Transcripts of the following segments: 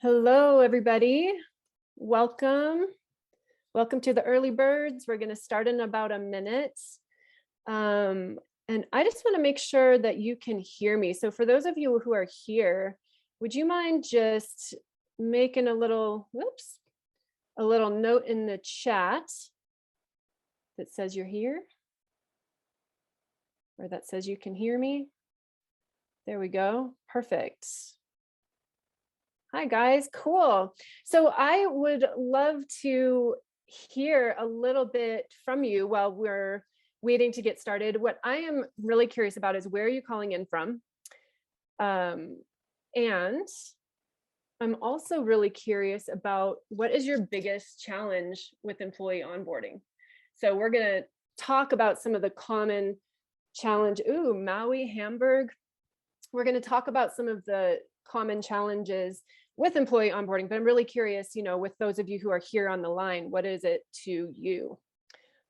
Hello, everybody. Welcome. Welcome to the early birds. We're going to start in about a minute. And I just want to make sure that you can hear me. So for those of you who are here, would you mind just making a little note in the chat that says you're here or that says you can hear me? There we go. Perfect. Hi guys, cool. So I would love to hear a little bit from you while we're waiting to get started. What I am really curious about is where are you calling in from? And I'm also really curious about what is your biggest challenge with employee onboarding? So we're gonna talk about some of the common challenge. Ooh, Maui, Hamburg. We're gonna talk about some of the common challenges with employee onboarding, but I'm really curious, with those of you who are here on the line, what is it to you?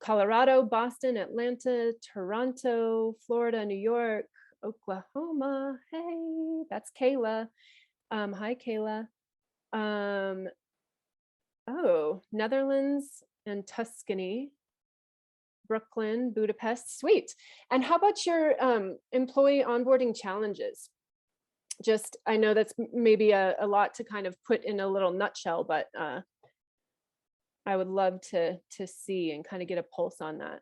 Colorado, Boston, Atlanta, Toronto, Florida, New York, Oklahoma. Hey, that's Kayla. Hi, Kayla. Netherlands and Tuscany, Brooklyn, Budapest. Sweet. And how about your employee onboarding challenges? Just, I know that's maybe a lot to kind of put in a little nutshell, but I would love to see and kind of get a pulse on that.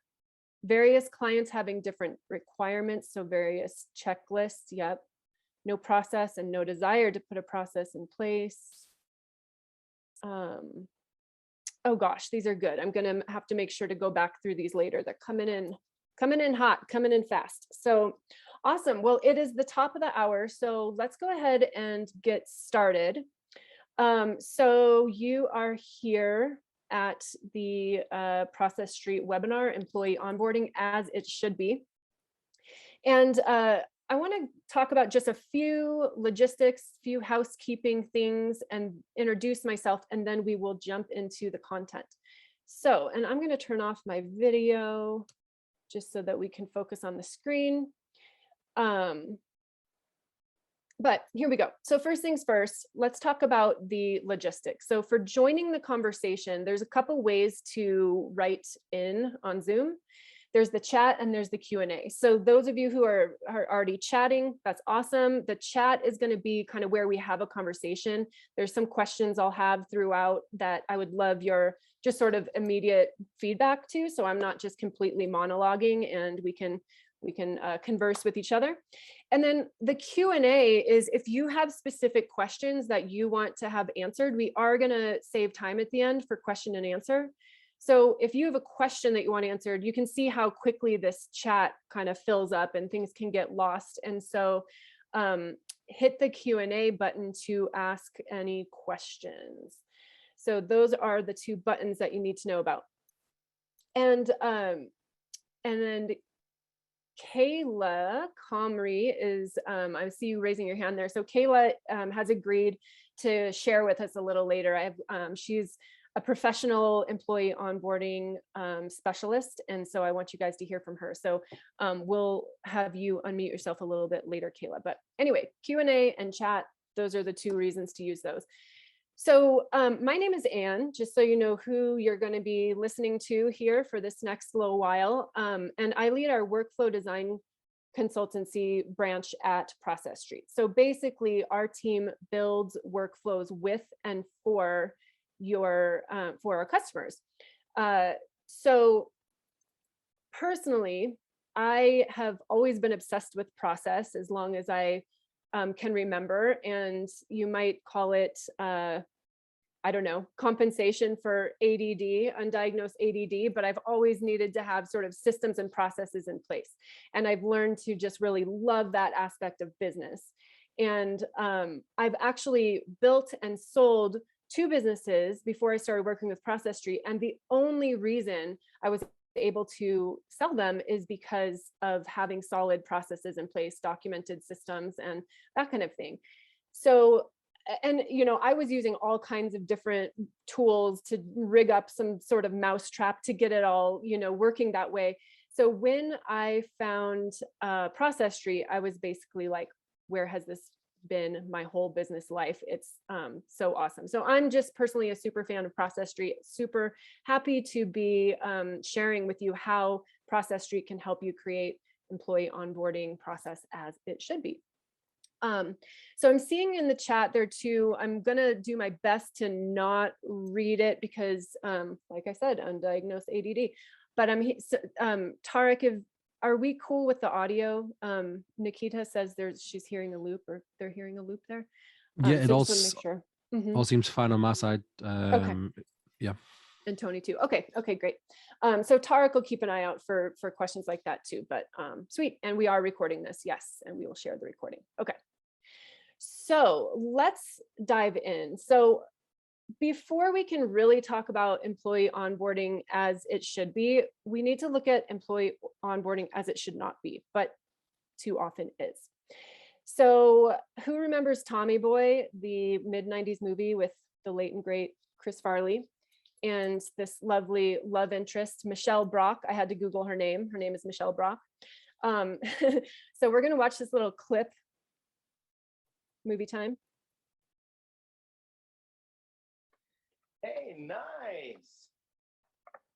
Various clients having different requirements, so various checklists. Yep. No process and no desire to put a process in place. Oh gosh, these are good. I'm gonna have to make sure to go back through these later. They're coming in hot, coming in fast. So awesome. Well, it is the top of the hour, so let's go ahead and get started. So you are here at the Process Street webinar, Employee Onboarding as it should be. And I want to talk about just a few logistics, few housekeeping things, and introduce myself, and then we will jump into the content. So, and I'm going to turn off my video just so that we can focus on the screen. But here we go. So first things first, let's talk about the logistics. So for joining the conversation, there's a couple ways to write in on Zoom. There's the chat and there's the Q&A. So those of you who are already chatting, that's awesome. The chat is going to be kind of where we have a conversation. There's some questions I'll have throughout that I would love your just sort of immediate feedback to. So I'm not just completely monologuing, and we can converse with each other. And then the Q&A is if you have specific questions that you want to have answered, we are going to save time at the end for question and answer. So if you have a question that you want answered, you can see how quickly this chat kind of fills up and things can get lost. And so hit the Q&A button to ask any questions. So those are the two buttons that you need to know about. And then Kayla Comrie is, I see you raising your hand there. So Kayla has agreed to share with us a little later. She's a professional employee onboarding specialist, and so I want you guys to hear from her. So we'll have you unmute yourself a little bit later, Kayla. But anyway, Q&A and chat, those are the two reasons to use those. So my name is Anne, just so you know who you're going to be listening to here for this next little while. And I lead our workflow design consultancy branch at Process Street. So basically our team builds workflows with and for our customers. So personally, I have always been obsessed with process as long as I can remember, and you might call it, I don't know, compensation for ADD, undiagnosed ADD, but I've always needed to have sort of systems and processes in place. And I've learned to just really love that aspect of business. And I've actually built and sold 2 businesses before I started working with Process Street. And the only reason I was able to sell them is because of having solid processes in place, documented systems, and that kind of thing. So, and I was using all kinds of different tools to rig up some sort of mousetrap to get it all, working that way. So when I found Process Street, I was basically like, where has this been my whole business life. It's so awesome. So I'm just personally a super fan of Process Street, super happy to be sharing with you how Process Street can help you create employee onboarding process as it should be. So I'm seeing in the chat there too, I'm gonna do my best to not read it because like I said, undiagnosed ADD, but Tarek, are we cool with the audio? Nikita says she's hearing a loop, or they're hearing a loop there. Yeah, so it all, just want to make sure. all seems fine on my side. Okay. Yeah. And Tony too. Okay, great. So Tarek will keep an eye out for questions like that too, but sweet. And we are recording this, yes, and we will share the recording. Okay. So let's dive in. So before we can really talk about employee onboarding as it should be, we need to look at employee onboarding as it should not be, but too often is. So who remembers Tommy Boy, the mid-90s movie with the late and great Chris Farley and this lovely love interest, Michelle Brock? I had to Google her name. Her name is Michelle Brock. So we're going to watch this little clip. Movie time. Hey, nice.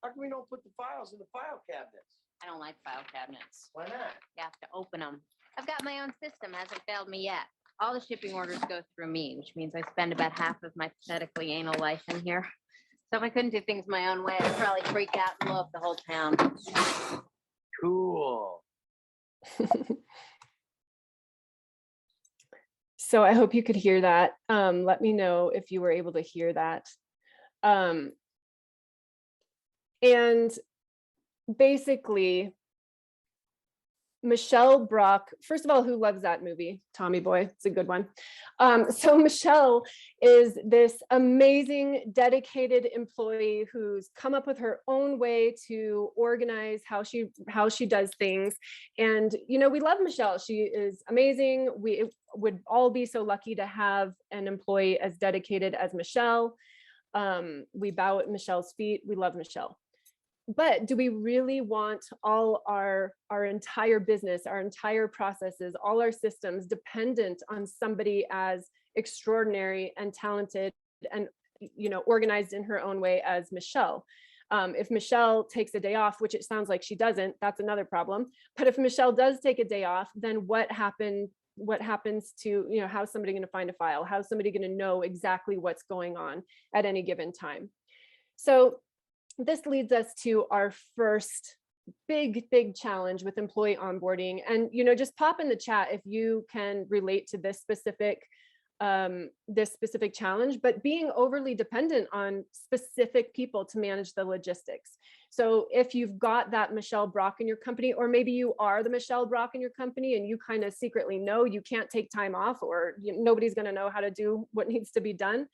How come we don't put the files in the file cabinets? I don't like file cabinets. Why not? You have to open them. I've got my own system, hasn't failed me yet. All the shipping orders go through me, which means I spend about half of my pathetically anal life in here. So if I couldn't do things my own way, I'd probably freak out and blow up the whole town. Cool. So I hope you could hear that. Let me know if you were able to hear that. And basically, Michelle Brock, first of all, who loves that movie? Tommy Boy, it's a good one. So Michelle is this amazing, dedicated employee who's come up with her own way to organize how she does things. And, you know, we love Michelle. She is amazing. We would all be so lucky to have an employee as dedicated as Michelle. We bow at Michelle's feet. We love Michelle. But do we really want all our entire business, our entire processes, all our systems dependent on somebody as extraordinary and talented and, you know, organized in her own way as Michelle? If Michelle takes a day off, which it sounds like she doesn't, that's another problem. But if Michelle does take a day off, then what happens to, you know, how's somebody going to find a file? How's somebody going to know exactly what's going on at any given time? So this leads us to our first big challenge with employee onboarding. And, you know, just pop in the chat if you can relate to this specific challenge, but being overly dependent on specific people to manage the logistics. So if you've got that Michelle Brock in your company, or maybe you are the Michelle Brock in your company and you kind of secretly know you can't take time off, or nobody's going to know how to do what needs to be done,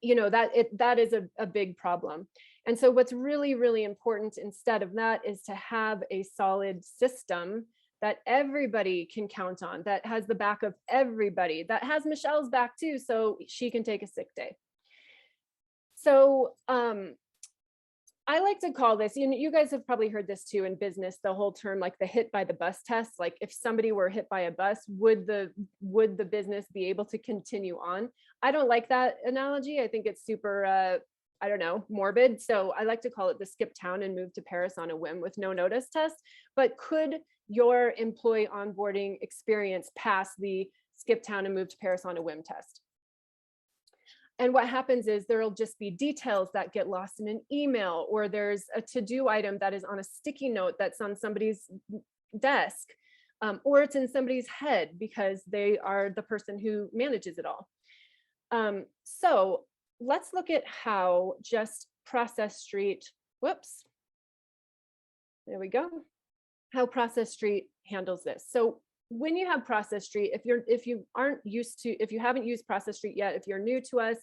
you know, that is a big problem. And so what's really, really important instead of that is to have a solid system that everybody can count on, that has the back of everybody, that has Michelle's back too, so she can take a sick day. So I like to call this, you guys have probably heard this too in business, the whole term, like the hit by the bus test. Like if somebody were hit by a bus, would the business be able to continue on? I don't like that analogy. I think it's super, I don't know, morbid. So I like to call it the skip town and move to Paris on a whim with no notice test. But could your employee onboarding experience pass the skip town and move to Paris on a whim test? And what happens is there'll just be details that get lost in an email, or there's a to-do item that is on a sticky note that's on somebody's desk, or it's in somebody's head because they are the person who manages it all. So let's look at how just Process Street, whoops, there we go, how Process Street handles this. So when you have Process Street, if you haven't used Process Street yet, if you're new to us,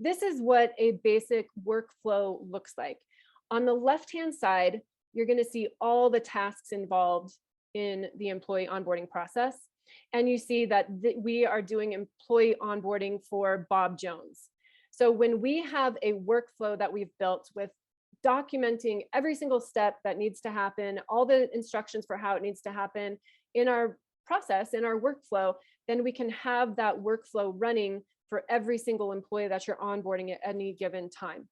this is what a basic workflow looks like. On the left-hand side, you're going to see all the tasks involved in the employee onboarding process. And you see that we are doing employee onboarding for Bob Jones. So when we have a workflow that we've built with documenting every single step that needs to happen, all the instructions for how it needs to happen in our process, in our workflow, then we can have that workflow running for every single employee that you're onboarding at any given time.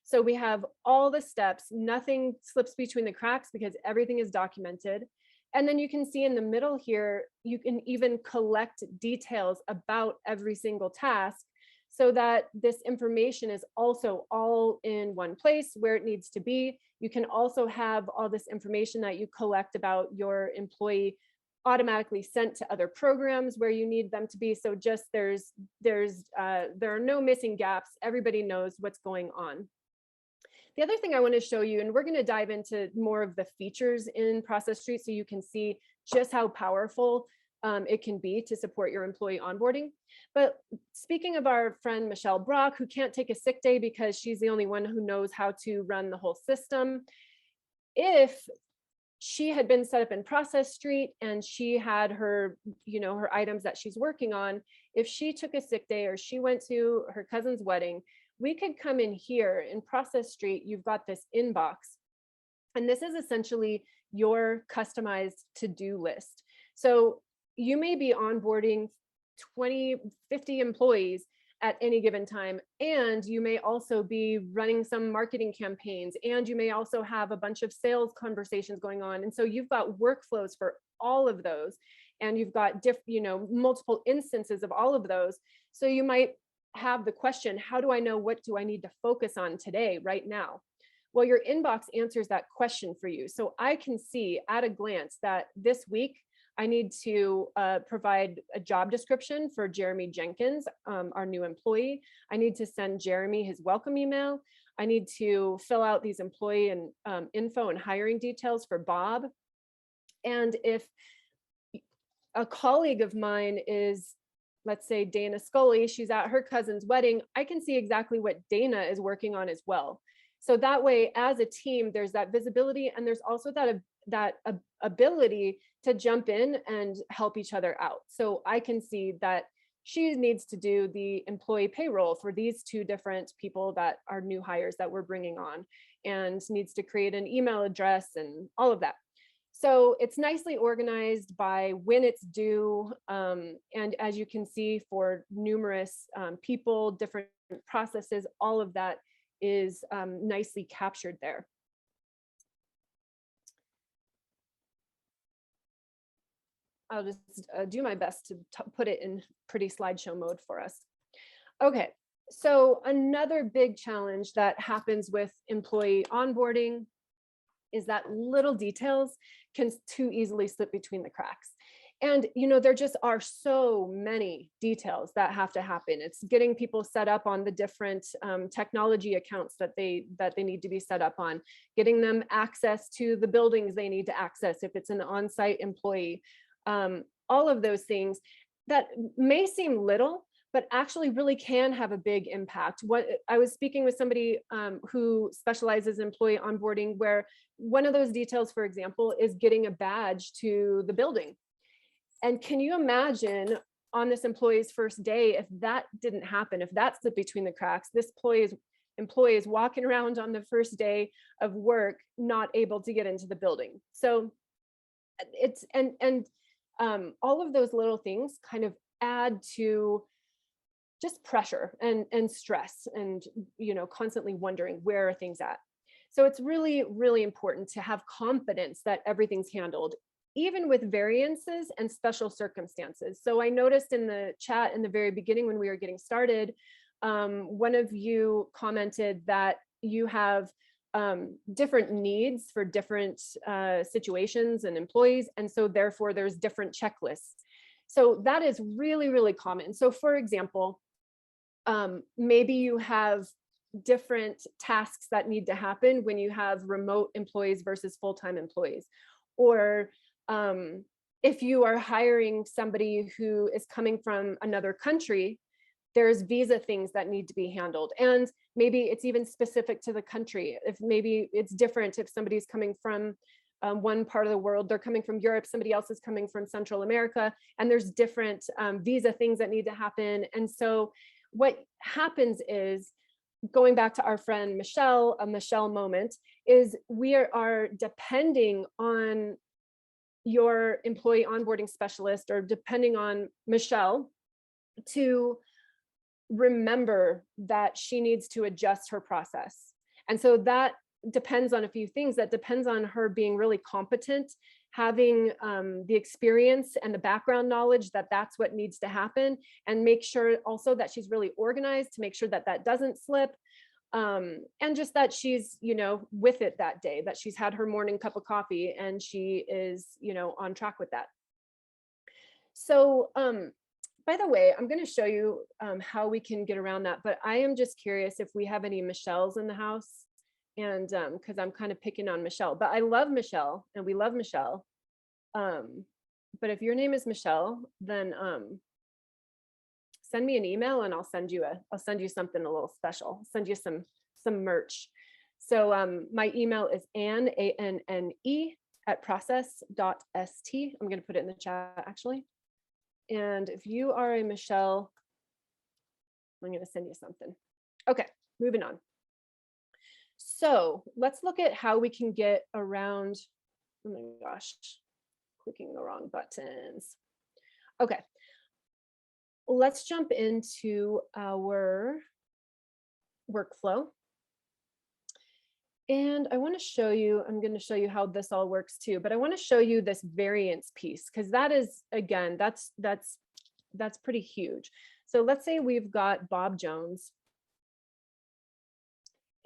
So we have all the steps, nothing slips between the cracks because everything is documented. And then you can see in the middle here, you can even collect details about every single task so that this information is also all in one place where it needs to be. You can also have all this information that you collect about your employee automatically sent to other programs where you need them to be. So just there are no missing gaps. Everybody knows what's going on. The other thing I want to show you, and we're going to dive into more of the features in Process Street so you can see just how powerful it can be to support your employee onboarding. But speaking of our friend Michelle Brock, who can't take a sick day because she's the only one who knows how to run the whole system, if she had been set up in Process Street and she had her, her items that she's working on, if she took a sick day or she went to her cousin's wedding, we could come in here in Process Street. You've got this inbox, and this is essentially your customized to-do list. So you may be onboarding 20, 50 employees at any given time, and you may also be running some marketing campaigns, and you may also have a bunch of sales conversations going on. And so you've got workflows for all of those, and you've got multiple instances of all of those. So you might have the question, how do I know what do I need to focus on today, right now? Well, your inbox answers that question for you. So I can see at a glance that this week I need to provide a job description for Jeremy Jenkins, our new employee. I need to send Jeremy his welcome email. I need to fill out these employee and info and hiring details for Bob. And if a colleague of mine is, let's say Dana Scully, she's at her cousin's wedding, I can see exactly what Dana is working on as well. So that way, as a team, there's that visibility, and there's also that ability to jump in and help each other out. So I can see that she needs to do the employee payroll for these two different people that are new hires that we're bringing on, and needs to create an email address and all of that. So it's nicely organized by when it's due. And as you can see, for numerous people, different processes, all of that is nicely captured there. I'll just do my best to put it in pretty slideshow mode for us. Okay, so another big challenge that happens with employee onboarding is that little details can too easily slip between the cracks. And there just are so many details that have to happen. It's getting people set up on the different technology accounts that they need to be set up on, getting them access to the buildings they need to access if it's an on-site employee. All of those things that may seem little, but actually really can have a big impact. I was speaking with somebody who specializes in employee onboarding, where one of those details, for example, is getting a badge to the building. And can you imagine on this employee's first day, if that didn't happen, if that slipped between the cracks, this employee is walking around on the first day of work, not able to get into the building. So it's, all of those little things kind of add to just pressure and stress and, constantly wondering where are things at. So it's really, really important to have confidence that everything's handled, even with variances and special circumstances. So I noticed in the chat in the very beginning when we were getting started, one of you commented that you have different needs for different situations and employees. And so therefore there's different checklists. So that is really, really common. So for example, maybe you have different tasks that need to happen when you have remote employees versus full-time employees. Or if you are hiring somebody who is coming from another country, there's visa things that need to be handled. And maybe it's even specific to the country. If maybe it's different if somebody's coming from one part of the world, they're coming from Europe, somebody else is coming from Central America, and there's different visa things that need to happen. And so what happens is, going back to our friend Michelle, a Michelle moment, is we are depending on your employee onboarding specialist, or depending on Michelle, to remember that she needs to adjust her process. And so that depends on a few things. That depends on her being really competent, having the experience and the background knowledge that that's what needs to happen, and make sure also that she's really organized to make sure that that doesn't slip. And just that she's, with it that day, that she's had her morning cup of coffee and she is, on track with that. So, by the way, I'm going to show you how we can get around that, but I am just curious if we have any Michelles in the house, and because I'm kind of picking on Michelle, but I love Michelle and we love Michelle. But if your name is Michelle, then send me an email and I'll send you something a little special. I'll send you some merch. So my email is Anne, ANNE at process.st. I'm going to put it in the chat actually. And if you are a Michelle, I'm going to send you something. Okay, moving on. So let's look at how we can get around, oh my gosh, clicking the wrong buttons. Okay, let's jump into our workflow. And I want to show you, I'm going to show you how this all works too, but I want to show you this variance piece, because that is, again, that's pretty huge. So let's say we've got Bob Jones,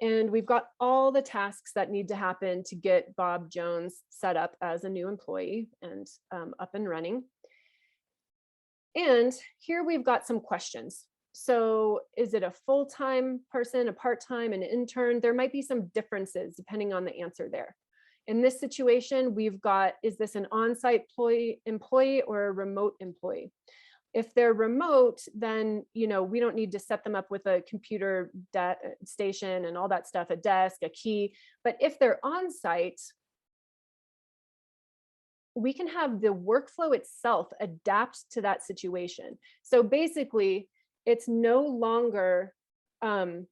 and we've got all the tasks that need to happen to get Bob Jones set up as a new employee and up and running. And here we've got some questions. So is it a full-time person, a part-time, an intern? There might be some differences depending on the answer there. In this situation, we've got, is this an on-site employee or a remote employee? If they're remote, then, we don't need to set them up with a computer station and all that stuff, a desk, a key. But if they're on-site, we can have the workflow itself adapt to that situation. So basically, it's no longer in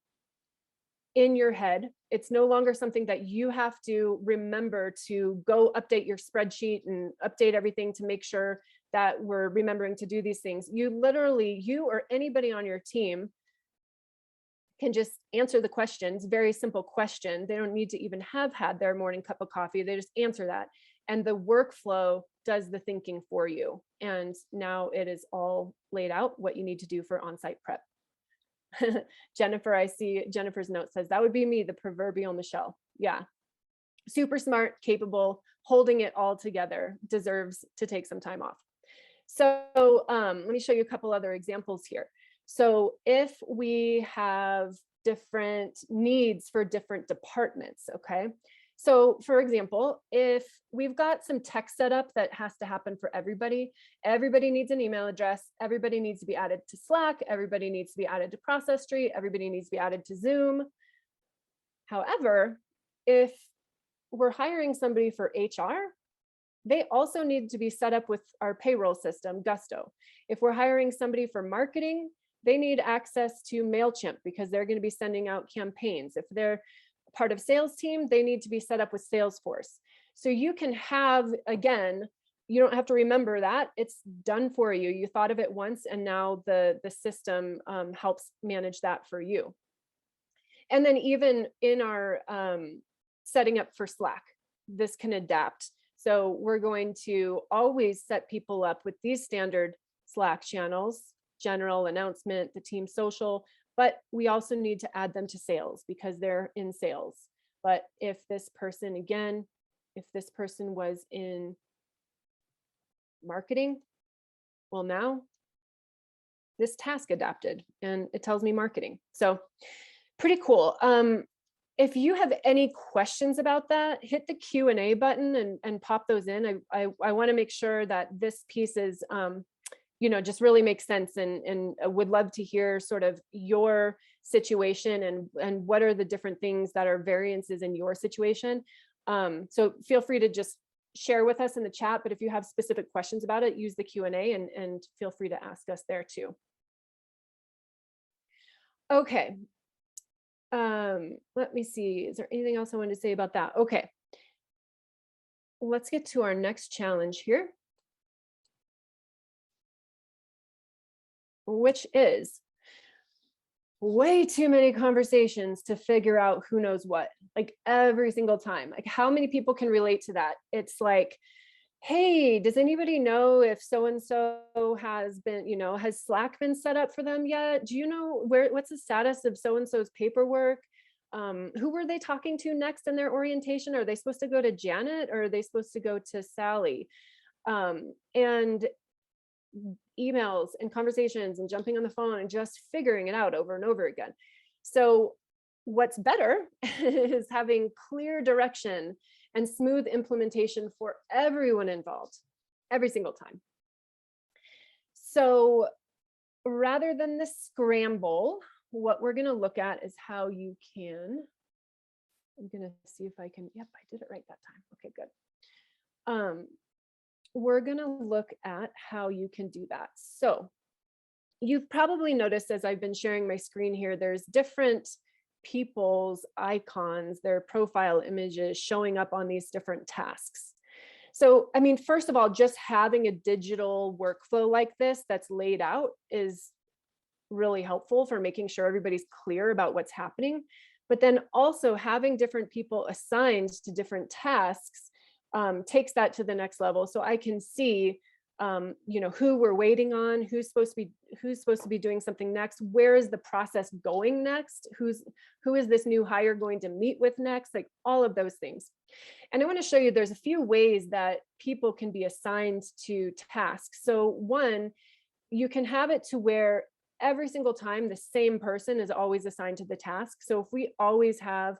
your head. It's no longer something that you have to remember to go update your spreadsheet and update everything to make sure that we're remembering to do these things. You literally, you or anybody on your team can just answer the questions, very simple question. They don't need to even have had their morning cup of coffee. They just answer that. And the workflow does the thinking for you. And now it is all laid out what you need to do for on-site prep. Jennifer, I see Jennifer's note says, that would be me, the proverbial Michelle. Yeah. Super smart, capable, holding it all together, deserves to take some time off. So let me show you a couple other examples here. So if we have different needs for different departments, okay? So for example, if we've got some tech setup that has to happen for everybody needs an email address, everybody needs to be added to Slack, everybody needs to be added to process.st, everybody needs to be added to Zoom. However, if we're hiring somebody for HR, they also need to be set up with our payroll system, Gusto. If we're hiring somebody for marketing, they need access to MailChimp because they're going to be sending out campaigns. If they're part of sales team, they need to be set up with Salesforce. So you can have, again, you don't have to remember that. It's done for you. You thought of it once, and now the system helps manage that for you. And then even in our setting up for Slack, this can adapt. So we're going to always set people up with these standard Slack channels, general, announcement, the team social, but we also need to add them to sales because they're in sales. But if this person, again, if this person was in marketing, well, now this task adapted and it tells me marketing. So pretty cool. If you have any questions about that, hit the Q&A button and pop those in. I want to make sure that this piece is, just really makes sense, and I would love to hear sort of your situation and what are the different things that are variances in your situation. So feel free to just share with us in the chat, but if you have specific questions about it, use the Q&A and feel free to ask us there too. Okay. Let me see. Is there anything else I wanted to say about that? Okay. let's get to our next challenge here, which is way too many conversations to figure out who knows what, like every single time. Like, how many people can relate to that? It's like, hey, does anybody know if so-and-so has been, has Slack been set up for them yet? Do you know what's the status of so-and-so's paperwork? Who were they talking to next in their orientation? Are they supposed to go to Janet, or are they supposed to go to Sally? And emails and conversations and jumping on the phone and just figuring it out over and over again. So what's better is having clear direction and smooth implementation for everyone involved every single time. So rather than the scramble, what we're going to look at is how you can, I'm going to see if I can, yep, I did it right that time. Okay, good. We're going to look at how you can do that. So you've probably noticed, as I've been sharing my screen here, there's different people's icons, their profile images showing up on these different tasks. So, I mean, first of all, just having a digital workflow like this that's laid out is really helpful for making sure everybody's clear about what's happening. But then also having different people assigned to different tasks takes that to the next level. So I can see, who we're waiting on, who's supposed to be doing something next, where is the process going next, who is this new hire going to meet with next, like all of those things. And I want to show you there's a few ways that people can be assigned to tasks. So one, you can have it to where every single time the same person is always assigned to the task. So if we always have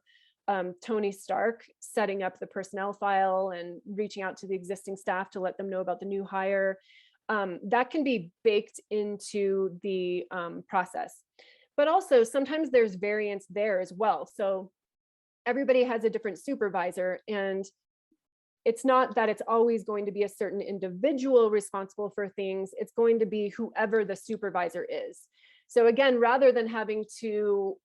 Tony Stark setting up the personnel file and reaching out to the existing staff to let them know about the new hire, that can be baked into the process. But also sometimes there's variance there as well. So everybody has a different supervisor, and it's not that it's always going to be a certain individual responsible for things. It's going to be whoever the supervisor is. So again, rather than having to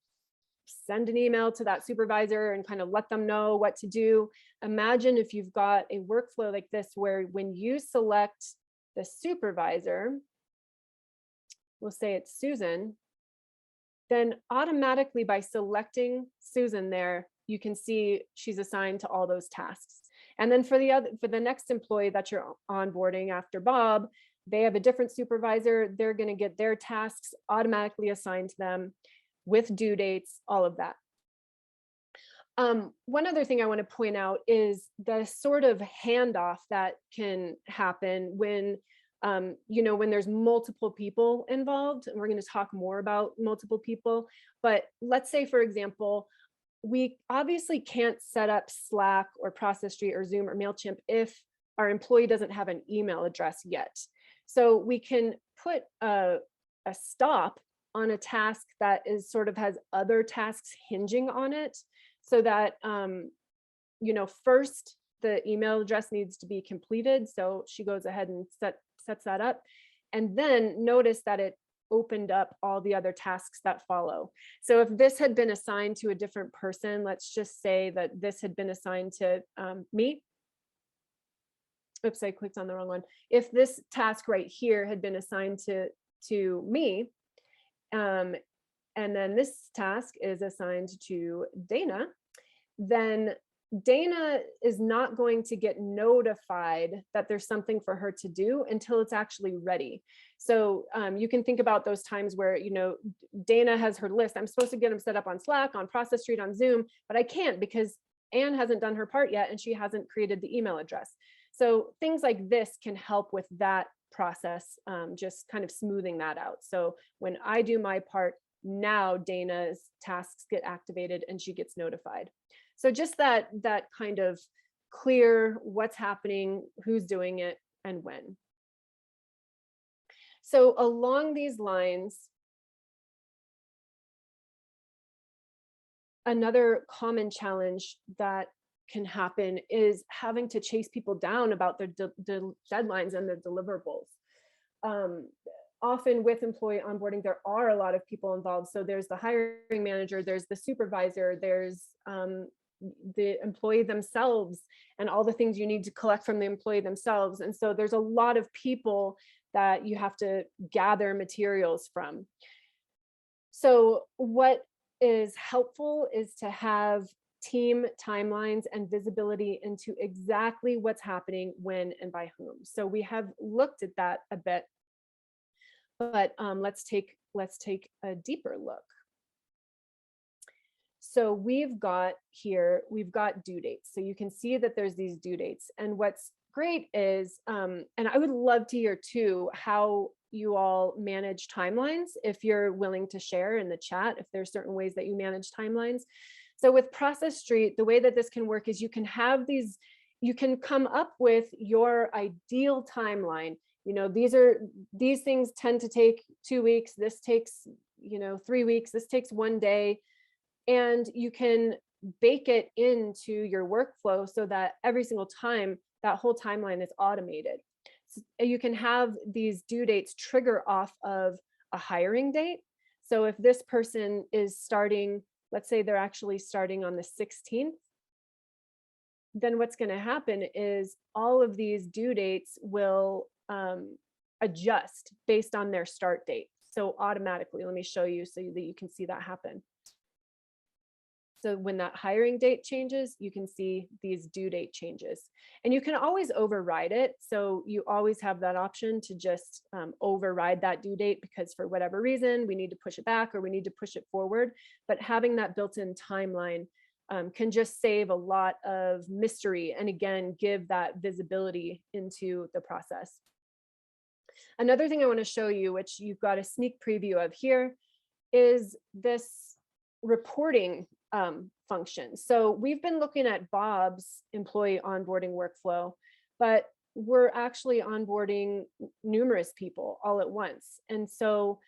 send an email to that supervisor and kind of let them know what to do, imagine if you've got a workflow like this, where when you select the supervisor, we'll say it's Susan, then automatically by selecting Susan there, you can see she's assigned to all those tasks. And then for the next employee that you're onboarding after Bob, they have a different supervisor. They're going to get their tasks automatically assigned to them with due dates, all of that. One other thing I want to point out is the sort of handoff that can happen when, when there's multiple people involved. And we're going to talk more about multiple people. But let's say, for example, we obviously can't set up Slack or process.st or Zoom or MailChimp if our employee doesn't have an email address yet. So we can put a stop on a task that is sort of has other tasks hinging on it, so that first the email address needs to be completed. So she goes ahead and sets that up, and then notice that it opened up all the other tasks that follow. So if this had been assigned to a different person, let's just say that this had been assigned to me. Oops, I clicked on the wrong one. If this task right here had been assigned to me, and then this task is assigned to Dana, then Dana is not going to get notified that there's something for her to do until it's actually ready. So you can think about those times where, Dana has her list. I'm supposed to get them set up on Slack, on process.st, on Zoom, but I can't because Anne hasn't done her part yet and she hasn't created the email address. So things like this can help with that process, just kind of smoothing that out. So when I do my part, now Dana's tasks get activated and she gets notified. So just that kind of clear what's happening, who's doing it, and when. So along these lines, another common challenge that can happen is having to chase people down about their deadlines and their deliverables. Often with employee onboarding, there are a lot of people involved. So there's the hiring manager, there's the supervisor, there's the employee themselves and all the things you need to collect from the employee themselves. And so there's a lot of people that you have to gather materials from. So what is helpful is to have team timelines and visibility into exactly what's happening when and by whom. So we have looked at that a bit, but let's take a deeper look. So we've got due dates. So you can see that there's these due dates. And what's great is, and I would love to hear too, how you all manage timelines, if you're willing to share in the chat, if there's certain ways that you manage timelines. So with Process Street, the way that this can work is you can have these, you can come up with your ideal timeline. You know, these things tend to take 2 weeks. This takes, 3 weeks. This takes 1 day. And you can bake it into your workflow so that every single time that whole timeline is automated. So you can have these due dates trigger off of a hiring date. So if this person is starting, let's say they're actually starting on the 16th, then what's going to happen is all of these due dates will adjust based on their start date. So automatically, let me show you so that you can see that happen. So when that hiring date changes, you can see these due date changes, and you can always override it. So you always have that option to just override that due date because for whatever reason, we need to push it back or we need to push it forward. But having that built-in timeline can just save a lot of mystery and again, give that visibility into the process. Another thing I want to show you, which you've got a sneak preview of here, is this reporting function. So we've been looking at Bob's employee onboarding workflow, but we're actually onboarding numerous people all at once. And so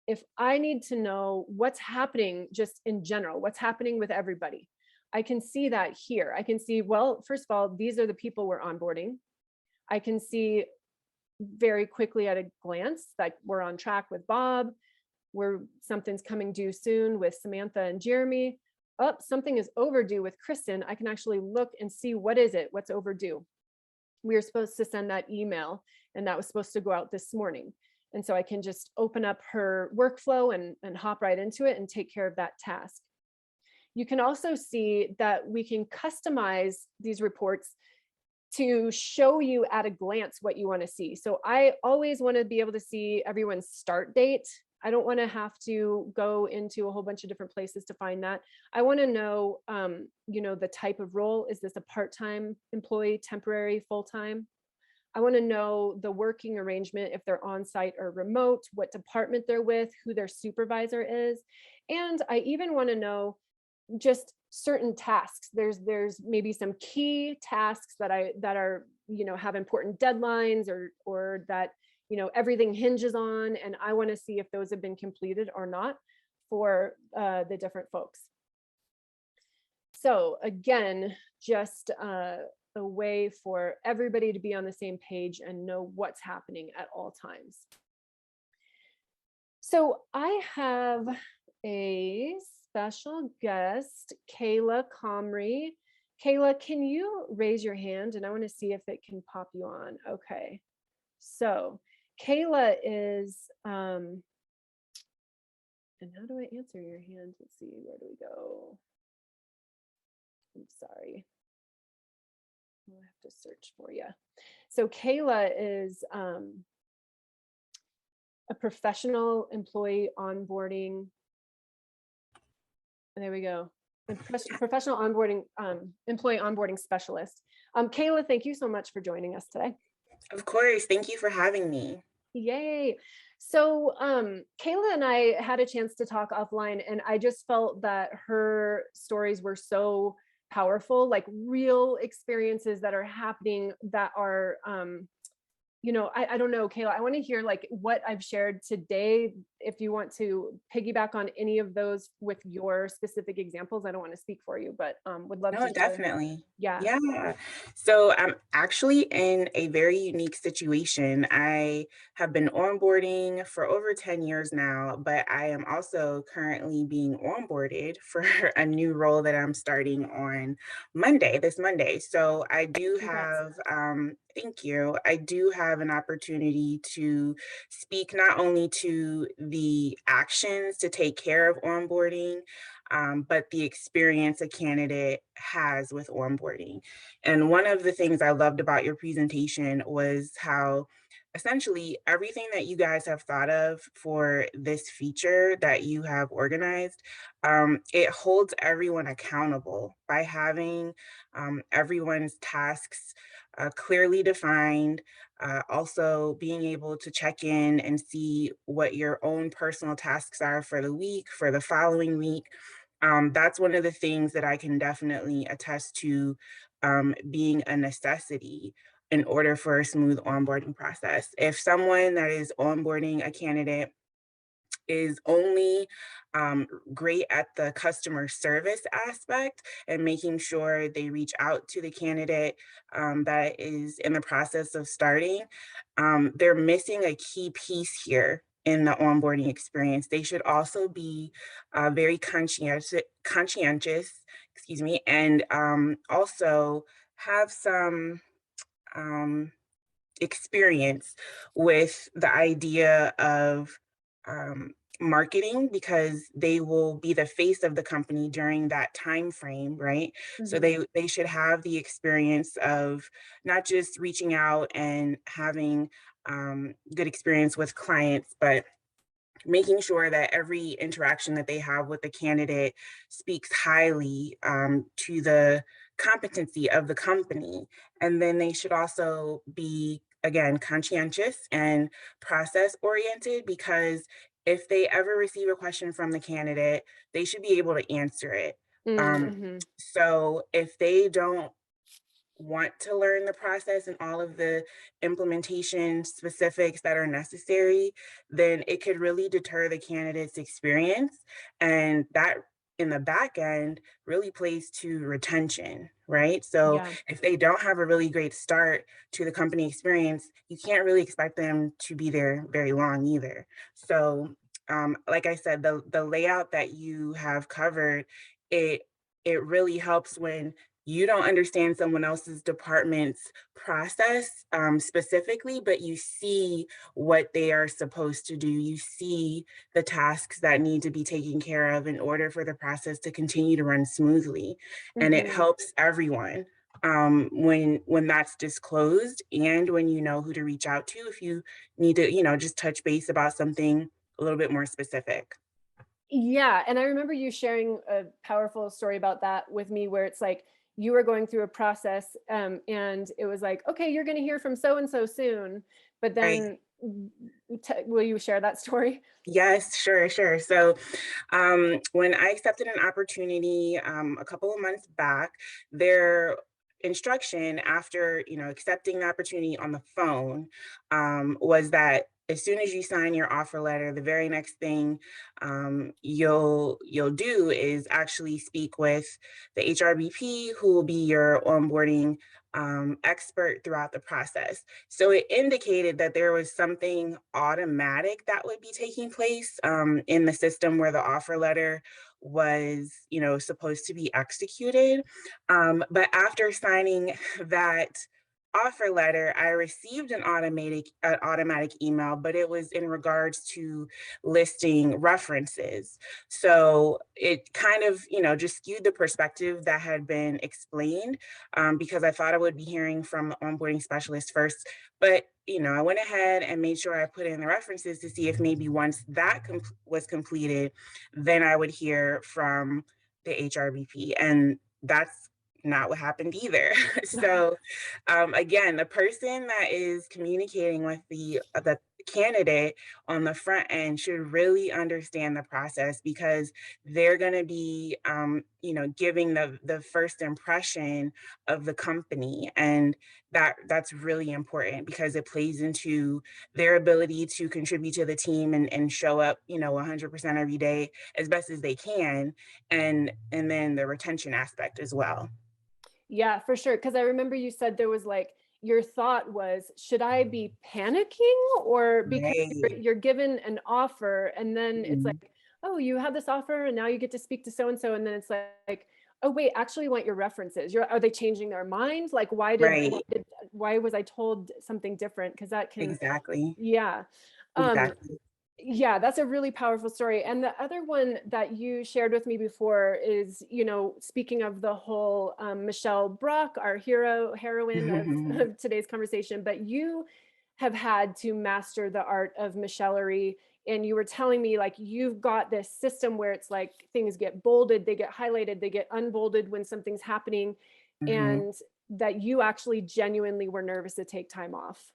if I need to know what's happening just in general, what's happening with everybody, I can see that here. I can see, well, first of all, these are the people we're onboarding. I can see very quickly at a glance that we're on track with Bob, where something's coming due soon with Samantha and Jeremy. Oh, something is overdue with Kristen. I can actually look and see what is it, what's overdue. We were supposed to send that email and that was supposed to go out this morning. And so I can just open up her workflow and hop right into it and take care of that task. You can also see that we can customize these reports to show you at a glance what you want to see. So I always want to be able to see everyone's start date. I don't want to have to go into a whole bunch of different places to find that. I want to know, the type of role. Is this a part-time employee, temporary, full-time? I want to know the working arrangement, if they're on-site or remote, what department they're with, who their supervisor is. And I even want to know just certain tasks. There's maybe some key tasks that are have important deadlines or that everything hinges on, and I want to see if those have been completed or not for the different folks. So again, just a way for everybody to be on the same page and know what's happening at all times. So I have a special guest, Kayla Comrie. Kayla, can you raise your hand? And I want to see if it can pop you on. Okay. So Kayla is, and how do I answer your hand? Let's see, where do we go? I'm sorry. I'll have to search for you. So Kayla is a professional employee onboarding. There we go. Professional onboarding, employee onboarding specialist. Kayla, thank you so much for joining us today. Of course. Thank you for having me. Yay. So Kayla and I had a chance to talk offline, and I just felt that her stories were so powerful, like real experiences that are happening that are, I don't know, Kayla, I want to hear like what I've shared today if you want to piggyback on any of those with your specific examples, I don't want to speak for you, but would love No, to share. definitely. Yeah. Yeah. So I'm actually in a very unique situation. I have been onboarding for over 10 years now, but I am also currently being onboarded for a new role that I'm starting on Monday, this Monday. So I do Congrats. have, thank you. I do have an opportunity to speak not only to the actions to take care of onboarding, but the experience a candidate has with onboarding. And one of the things I loved about your presentation was how essentially everything that you guys have thought of for this feature that you have organized, it holds everyone accountable by having everyone's tasks clearly defined, also being able to check in and see what your own personal tasks are for the week, for the following week. That's one of the things that I can definitely attest to being a necessity in order for a smooth onboarding process. If someone that is onboarding a candidate is only great at the customer service aspect and making sure they reach out to the candidate that is in the process of starting, they're missing a key piece here in the onboarding experience. They should also be very conscientious, excuse me, and also have some um, experience with the idea of um, marketing, because they will be the face of the company during that time frame, right? So Mhm. they should have the experience of not just reaching out and having good experience with clients, but making sure that every interaction that they have with the candidate speaks highly to the competency of the company. And then they should also be, again, conscientious and process oriented, because if they ever receive a question from the candidate, they should be able to answer it. Mm-hmm. So if they don't want to learn the process and all of the implementation specifics that are necessary, then it could really deter the candidate's experience. And that in the back end really plays to retention, right? So Yeah. if they don't have a really great start to the company experience, you can't really expect them to be there very long either. So like I said, the layout that you have covered, it it really helps when you don't understand someone else's department's process specifically, but you see what they are supposed to do. You see the tasks that need to be taken care of in order for the process to continue to run smoothly. And it Mm-hmm. helps everyone when that's disclosed, and when you know who to reach out to if you need to, just touch base about something a little bit more specific. Yeah, and I remember you sharing a powerful story about that with me, where it's like you were going through a process, and it was like, okay, you're going to hear from so and so soon, but Right. then will you share that story? Yes, sure, sure. So, when I accepted an opportunity a couple of months back, their instruction after accepting the opportunity on the phone was that as soon as you sign your offer letter, the very next thing you'll do is actually speak with the HRBP, who will be your onboarding expert throughout the process. So it indicated that there was something automatic that would be taking place in the system where the offer letter was, supposed to be executed. But after signing that offer letter, I received an automatic email, but it was in regards to listing references. So it kind of, just skewed the perspective that had been explained, because I thought I would be hearing from the onboarding specialist first. But I went ahead and made sure I put in the references to see if maybe once that was completed, then I would hear from the HRBP. And that's not what happened either. So again, the person that is communicating with the candidate on the front end should really understand the process, because they're going to be, giving the first impression of the company, and that's really important because it plays into their ability to contribute to the team and show up, 100% every day as best as they can, and then the retention aspect as well. Yeah, for sure. Because I remember you said there was like, your thought was, should I be panicking, or because Right. you're given an offer and then it's Mhm. like, oh, you have this offer and now you get to speak to so and so, and then it's like, oh wait, actually want your references. Are they changing their mind? Like, Right. why was I told something different? Because that can, Exactly. yeah. Um, Exactly. yeah, that's a really powerful story. And the other one that you shared with me before is, speaking of the whole Michelle Brock, our heroine of today's conversation, but you have had to master the art of Michellery. And you were telling me like you've got this system where it's like things get bolded, they get highlighted, they get unbolded when something's happening, Mhm. and that you actually genuinely were nervous to take time off.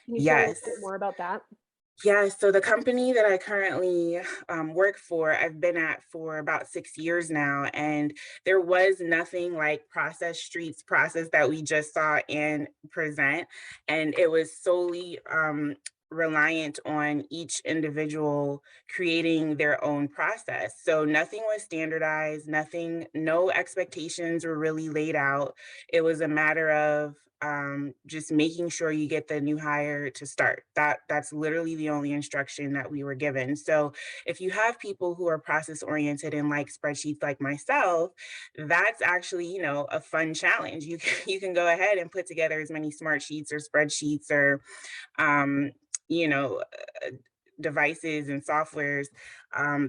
Can you share a little Yes. bit more about that? Yeah, so the company that I currently work for, I've been at for about 6 years now, and there was nothing like Process Street's process that we just saw in Present, and it was solely reliant on each individual creating their own process. So nothing was standardized, no expectations were really laid out. It was a matter of just making sure you get the new hire to start. That's literally the only instruction that we were given. So if you have people who are process oriented and like spreadsheets like myself, that's actually, a fun challenge. You can go ahead and put together as many smart sheets or spreadsheets or um, you know, uh, devices and softwares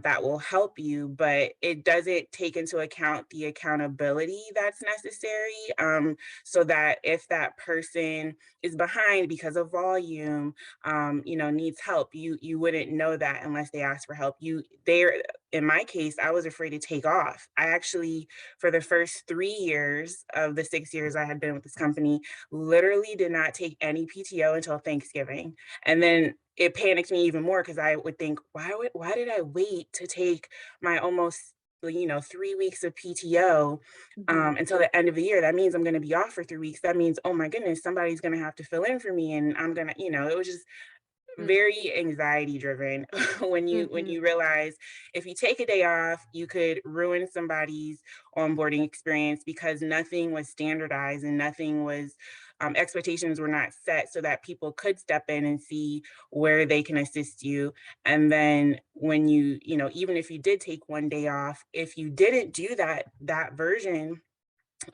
that will help you, but it doesn't take into account the accountability that's necessary. So that if that person is behind because of volume, needs help, you wouldn't know that unless they ask for help. In my case, I was afraid to take off. I actually, for the first 3 years of the 6 years I had been with this company, literally did not take any PTO until Thanksgiving. And then it panicked me even more because I would think, why did I wait to take my almost 3 weeks of PTO Mhm. until the end of the year? That means I'm going to be off for 3 weeks. That means, oh my goodness, somebody's going to have to fill in for me, and I'm gonna, it was just very anxiety driven when Mhm. you realize if you take a day off, you could ruin somebody's onboarding experience because nothing was standardized and nothing was expectations were not set so that people could step in and see where they can assist you. And then when even if you did take one day off, if you didn't do that version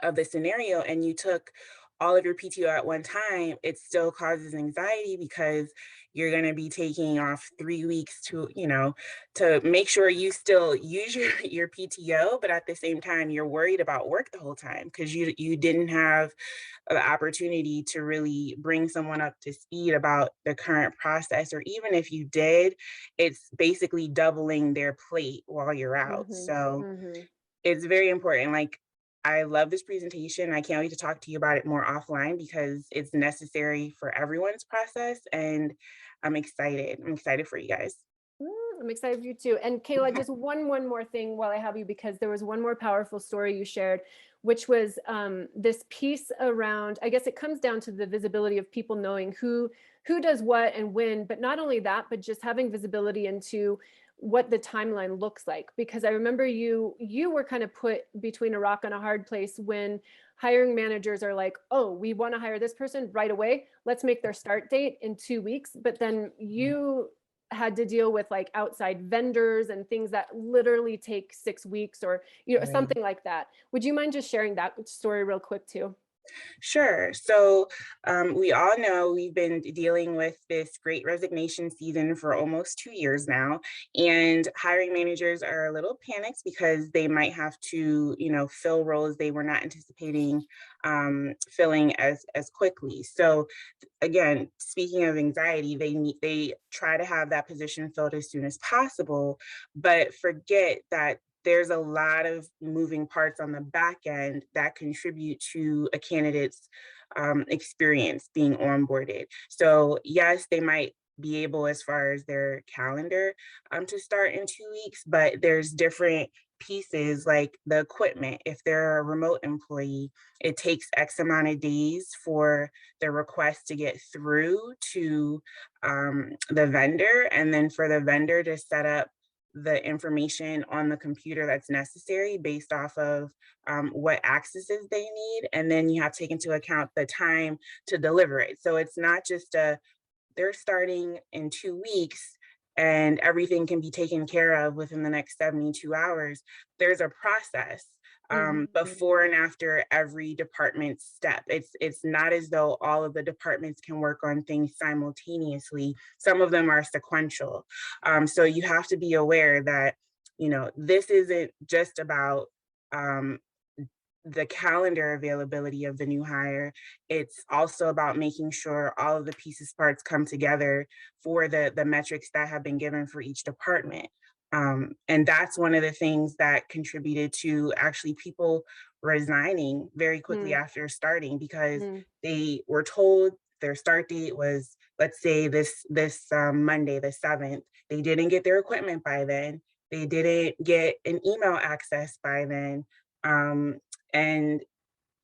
of the scenario and you took all of your PTO at one time, it still causes anxiety because you're going to be taking off 3 weeks to make sure you still use your PTO, but at the same time, you're worried about work the whole time because you didn't have the opportunity to really bring someone up to speed about the current process. Or even if you did, it's basically doubling their plate while you're out. Mhm. So Mhm. it's very important. Like, I love this presentation. I can't wait to talk to you about it more offline because it's necessary for everyone's process. And I'm excited. I'm excited for you guys. I'm excited for you too. And Kayla, just one more thing while I have you, because there was one more powerful story you shared, which was this piece around, I guess it comes down to the visibility of people knowing who does what and when, but not only that, but just having visibility into what the timeline looks like. Because I remember you were kind of put between a rock and a hard place when hiring managers are like, oh, we want to hire this person right away. Let's make their start date in 2 weeks. But then you had to deal with like outside vendors and things that literally take 6 weeks, or Right. something like that. Would you mind just sharing that story real quick too? Sure. So we all know we've been dealing with this great resignation season for almost 2 years now, and hiring managers are a little panicked because they might have to, fill roles they were not anticipating filling as quickly. So again, speaking of anxiety, they try to have that position filled as soon as possible, but forget that there's a lot of moving parts on the back end that contribute to a candidate's experience being onboarded. So yes, they might be able, as far as their calendar, to start in 2 weeks, but there's different pieces like the equipment. If they're a remote employee, it takes X amount of days for the request to get through to the vendor, and then for the vendor to set up the information on the computer that's necessary based off of what accesses they need. And then you have to take into account the time to deliver it. So it's not just they're starting in 2 weeks and everything can be taken care of within the next 72 hours. There's a process before and after every department step. It's not as though all of the departments can work on things simultaneously. Some of them are sequential. So you have to be aware that, this isn't just about the calendar availability of the new hire. It's also about making sure all of the pieces parts come together for the metrics that have been given for each department. And that's one of the things that contributed to actually people resigning very quickly after starting, because they were told their start date was, let's say, this Monday, the 7th. They didn't get their equipment by then. They didn't get an email access by then. And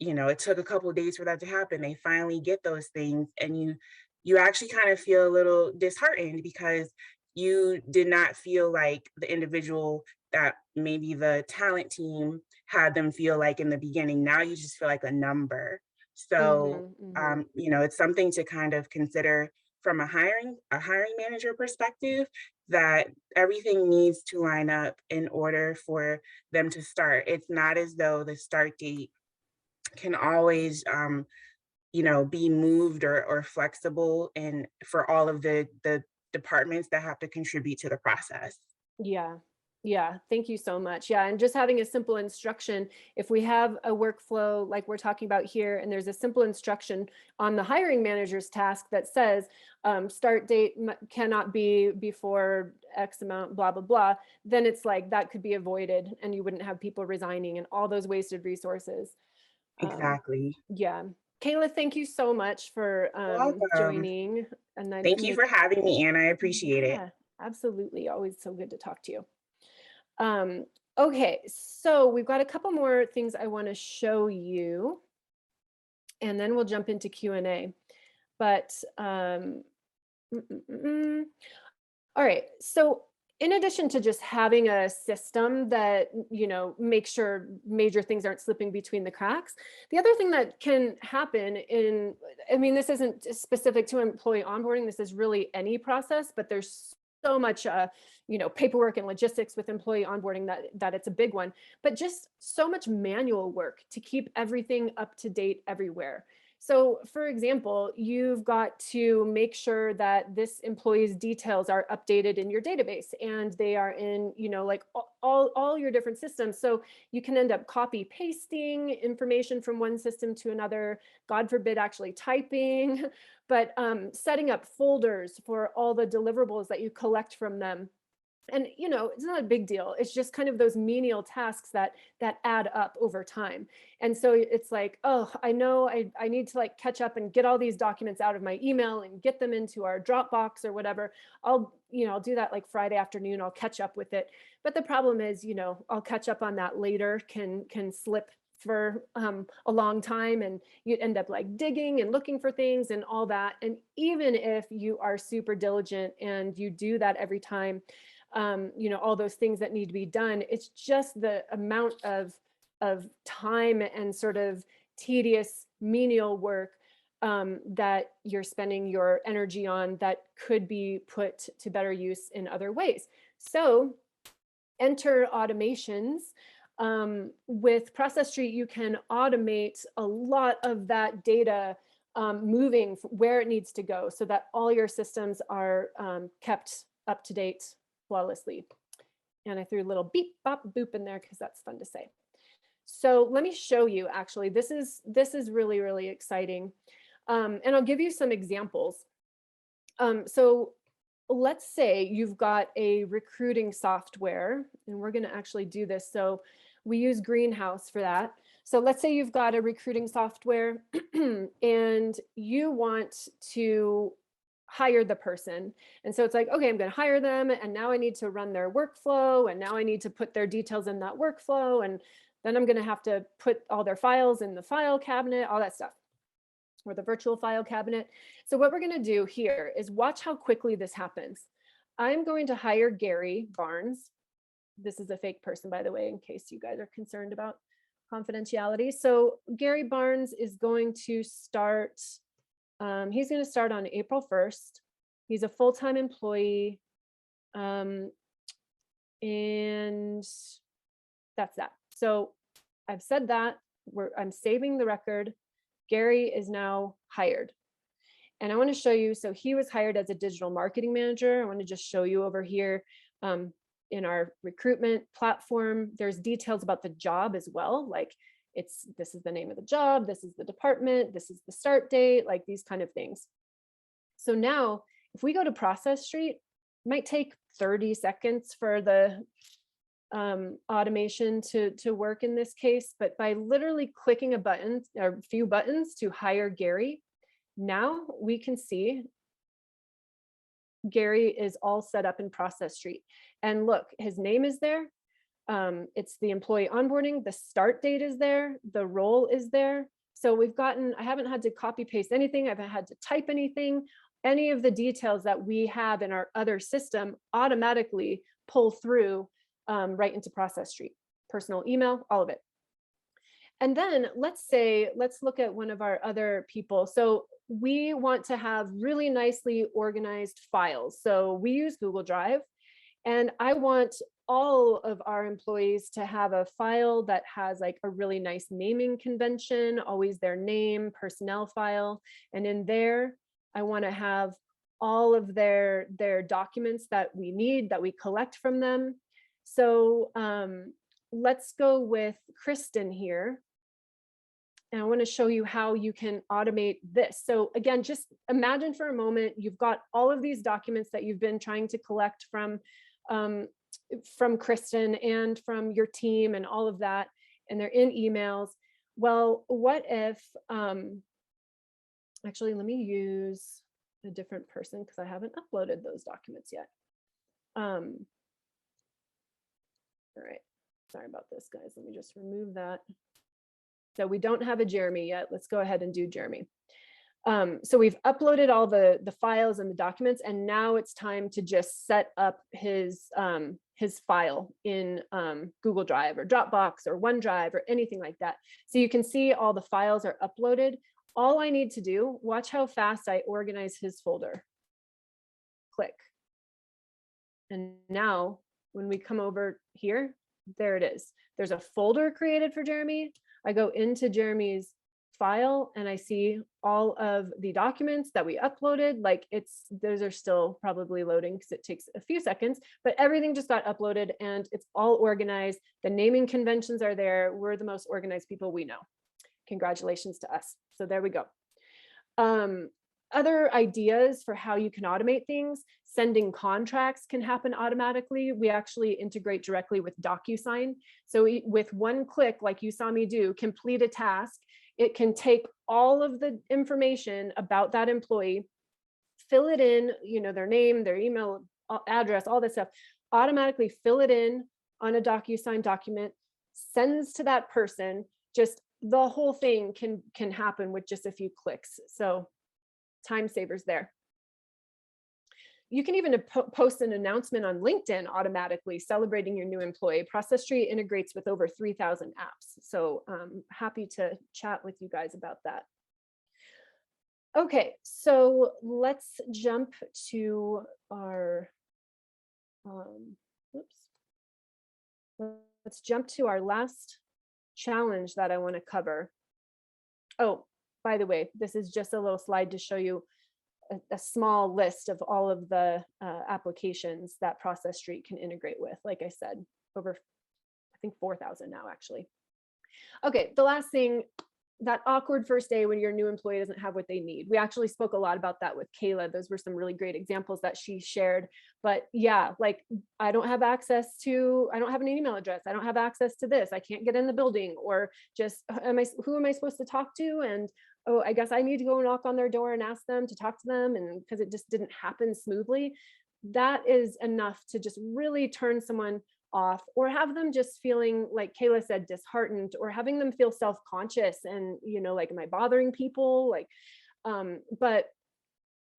it took a couple of days for that to happen. They finally get those things, and you actually kind of feel a little disheartened because you did not feel like the individual that maybe the talent team had them feel like in the beginning. Now you just feel like a number. So it's something to kind of consider from a hiring manager perspective, that everything needs to line up in order for them to start. It's not as though the start date can always be moved or flexible, and for all of the departments that have to contribute to the process. Yeah. Yeah. Thank you so much. Yeah. And just having a simple instruction, if we have a workflow like we're talking about here, and there's a simple instruction on the hiring manager's task that says start date cannot be before X amount, blah, blah, blah, then it's like that could be avoided and you wouldn't have people resigning and all those wasted resources. Exactly. Yeah. Kayla, thank you so much for Welcome. joining. And I Thank you for having me, Anna. I appreciate it. yeah, absolutely. Always so good to talk to you. Okay, so we've got a couple more things I want to show you, and then we'll jump into Q&A. But all right, so in addition to just having a system that makes sure major things aren't slipping between the cracks, the other thing that can happen this isn't specific to employee onboarding, this is really any process, but there's so much paperwork and logistics with employee onboarding that it's a big one, but just so much manual work to keep everything up to date everywhere. So for example, you've got to make sure that this employee's details are updated in your database, and they are in, like all your different systems. So you can end up copy pasting information from one system to another, God forbid actually typing, but setting up folders for all the deliverables that you collect from them. And it's not a big deal. It's just kind of those menial tasks that add up over time. And so it's like, oh, I know I need to like catch up and get all these documents out of my email and get them into our Dropbox or whatever. I'll do that like Friday afternoon. I'll catch up with it. But the problem is, I'll catch up on that later can slip for a long time, and you end up like digging and looking for things and all that. And even if you are super diligent and you do that every time, all those things that need to be done, it's just the amount of time and sort of tedious menial work that you're spending your energy on that could be put to better use in other ways. So enter automations. With Process.st, you can automate a lot of that data moving where it needs to go so that all your systems are kept up to date flawlessly. And I threw a little beep, bop, boop in there because that's fun to say. So let me show you, actually, this is really, really exciting. And I'll give you some examples. So let's say you've got a recruiting software, and we're going to actually do this. So we use Greenhouse for that. So let's say you've got a recruiting software and you want to hire the person. And so it's like, okay, I'm going to hire them. And now I need to run their workflow. And now I need to put their details in that workflow. And then I'm going to have to put all their files in the file cabinet, all that stuff, or the virtual file cabinet. So what we're going to do here is watch how quickly this happens. I'm going to hire Gary Barnes. This is a fake person, by the way, in case you guys are concerned about confidentiality. So Gary Barnes is going to start, he's going to start on April 1st. He's a full-time employee. And that's that. So I've said that, I'm saving the record. Gary is now hired. And I want to show you, so he was hired as a digital marketing manager. I want to just show you over here in our recruitment platform, there's details about the job as well. Like this is the name of the job, this is the department, this is the start date, like these kind of things. So now if we go to Process Street, it might take 30 seconds for the automation to work in this case, but by literally clicking a button or a few buttons to hire Gary, now we can see Gary is all set up in Process Street. And look, his name is there. It's the employee onboarding, the start date is there, the role is there. So we've gotten, I haven't had to copy paste anything, I haven't had to type anything. Any of the details that we have in our other system automatically pull through right into Process Street, personal email, all of it. And then let's look at one of our other people. So we want to have really nicely organized files. So we use Google Drive, and I want all of our employees to have a file that has like a really nice naming convention, always their name, personnel file. And in there, I want to have all of their documents that we need, that we collect from them. So let's go with Kristen here. And I want to show you how you can automate this. So again, just imagine for a moment, you've got all of these documents that you've been trying to collect from Kristen and from your team and all of that, and they're in emails. Well, what if, actually, let me use a different person because I haven't uploaded those documents yet. All right, sorry about this, guys. Let me just remove that. So we don't have a Jeremy yet. Let's go ahead and do Jeremy. So we've uploaded all the files and the documents, and now it's time to just set up his file in Google Drive or Dropbox or OneDrive or anything like that. So you can see all the files are uploaded. All I need to do, watch how fast I organize his folder. Click. And now when we come over here, there it is. There's a folder created for Jeremy. I go into Jeremy's file and I see all of the documents that we uploaded. Like those are still probably loading because it takes a few seconds, but everything just got uploaded and it's all organized. The naming conventions are there. We're the most organized people we know. Congratulations to us. So there we go. Other ideas for how you can automate things, sending contracts can happen automatically. We actually integrate directly with DocuSign. So with one click, like you saw me do, complete a task, it can take all of the information about that employee, fill it in, their name, their email address, all this stuff, automatically fill it in on a DocuSign document, sends to that person. Just the whole thing can happen with just a few clicks. So time savers there. You can even post an announcement on LinkedIn automatically celebrating your new employee. Process Street integrates with over 3,000 apps. So I'm happy to chat with you guys about that. Okay, so let's jump to our, let's jump to our last challenge that I want to cover. Oh, by the way, this is just a little slide to show you a small list of all of the applications that Process Street can integrate with. Like I said, over, I think 4,000 now, actually. Okay, the last thing that awkward first day when your new employee doesn't have what they need. We actually spoke a lot about that with Kayla. Those were some really great examples that she shared. But yeah, like I don't have an email address. I don't have access to this. I can't get in the building, or just who am I supposed to talk to? And oh, I guess I need to go knock on their door and ask them to talk to them. And because it just didn't happen smoothly, that is enough to just really turn someone off, or have them just feeling, like Kayla said, disheartened, or having them feel self-conscious and, like, am I bothering people? Like, but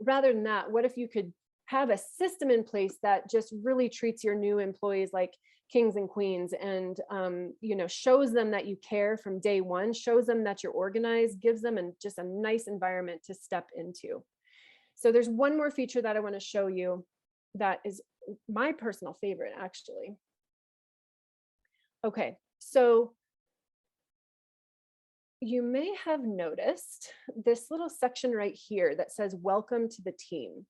rather than that, what if you could have a system in place that just really treats your new employees like kings and queens, and shows them that you care from day one, shows them that you're organized, gives them just a nice environment to step into. So there's one more feature that I want to show you that is my personal favorite, actually. Okay, so you may have noticed this little section right here that says welcome to the team.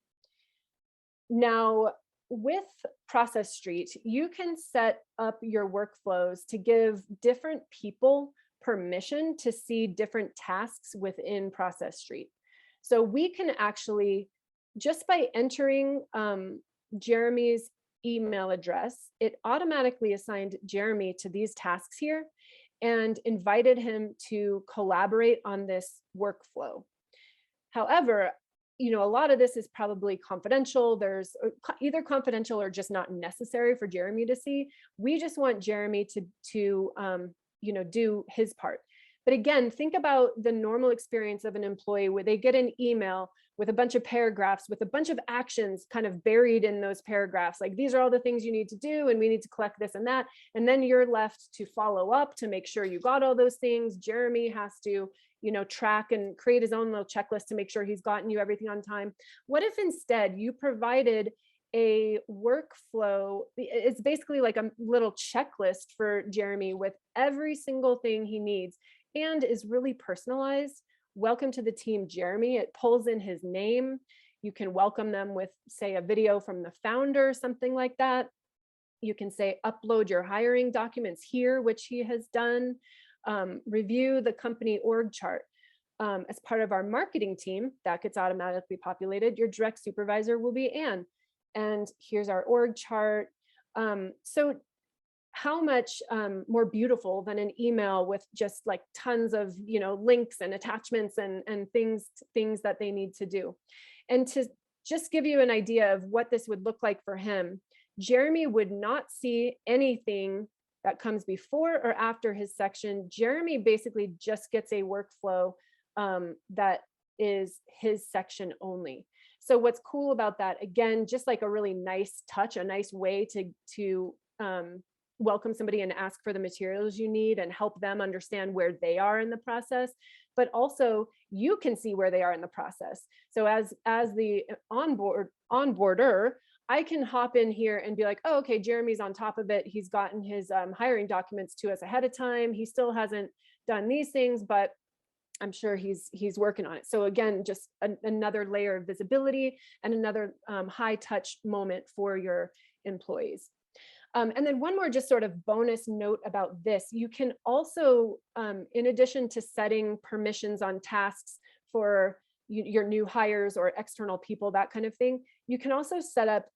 Now, with Process Street, you can set up your workflows to give different people permission to see different tasks within Process Street. So we can actually, just by entering Jeremy's email address, it automatically assigned Jeremy to these tasks here and invited him to collaborate on this workflow. However, a lot of this is probably confidential. There's either confidential or just not necessary for Jeremy to see. We just want Jeremy to do his part. But again, think about the normal experience of an employee where they get an email with a bunch of paragraphs, with a bunch of actions kind of buried in those paragraphs. Like, these are all the things you need to do, and we need to collect this and that. And then you're left to follow up to make sure you got all those things. Jeremy has to, track and create his own little checklist to make sure he's gotten you everything on time. What if instead you provided a workflow? It's basically like a little checklist for Jeremy with every single thing he needs, and is really personalized. Welcome to the team, Jeremy. It pulls in his name. You can welcome them with, say, a video from the founder, something like that. You can say, upload your hiring documents here, which he has done. Review the company org chart. As part of our marketing team, that gets automatically populated. Your direct supervisor will be Anne. And here's our org chart. So how much more beautiful than an email with just like tons of links and attachments and things that they need to do. And to just give you an idea of what this would look like for him, Jeremy would not see anything that comes before or after his section. Jeremy basically just gets a workflow that is his section only. So what's cool about that, again, just like a really nice touch, a nice way to welcome somebody and ask for the materials you need and help them understand where they are in the process, but also you can see where they are in the process. So as the onboarder, I can hop in here and be like, oh, okay, Jeremy's on top of it. He's gotten his hiring documents to us ahead of time. He still hasn't done these things, but I'm sure he's working on it. So again, just another layer of visibility and another high touch moment for your employees. And then one more just sort of bonus note about this, you can also, in addition to setting permissions on tasks for your new hires or external people, that kind of thing, you can also set up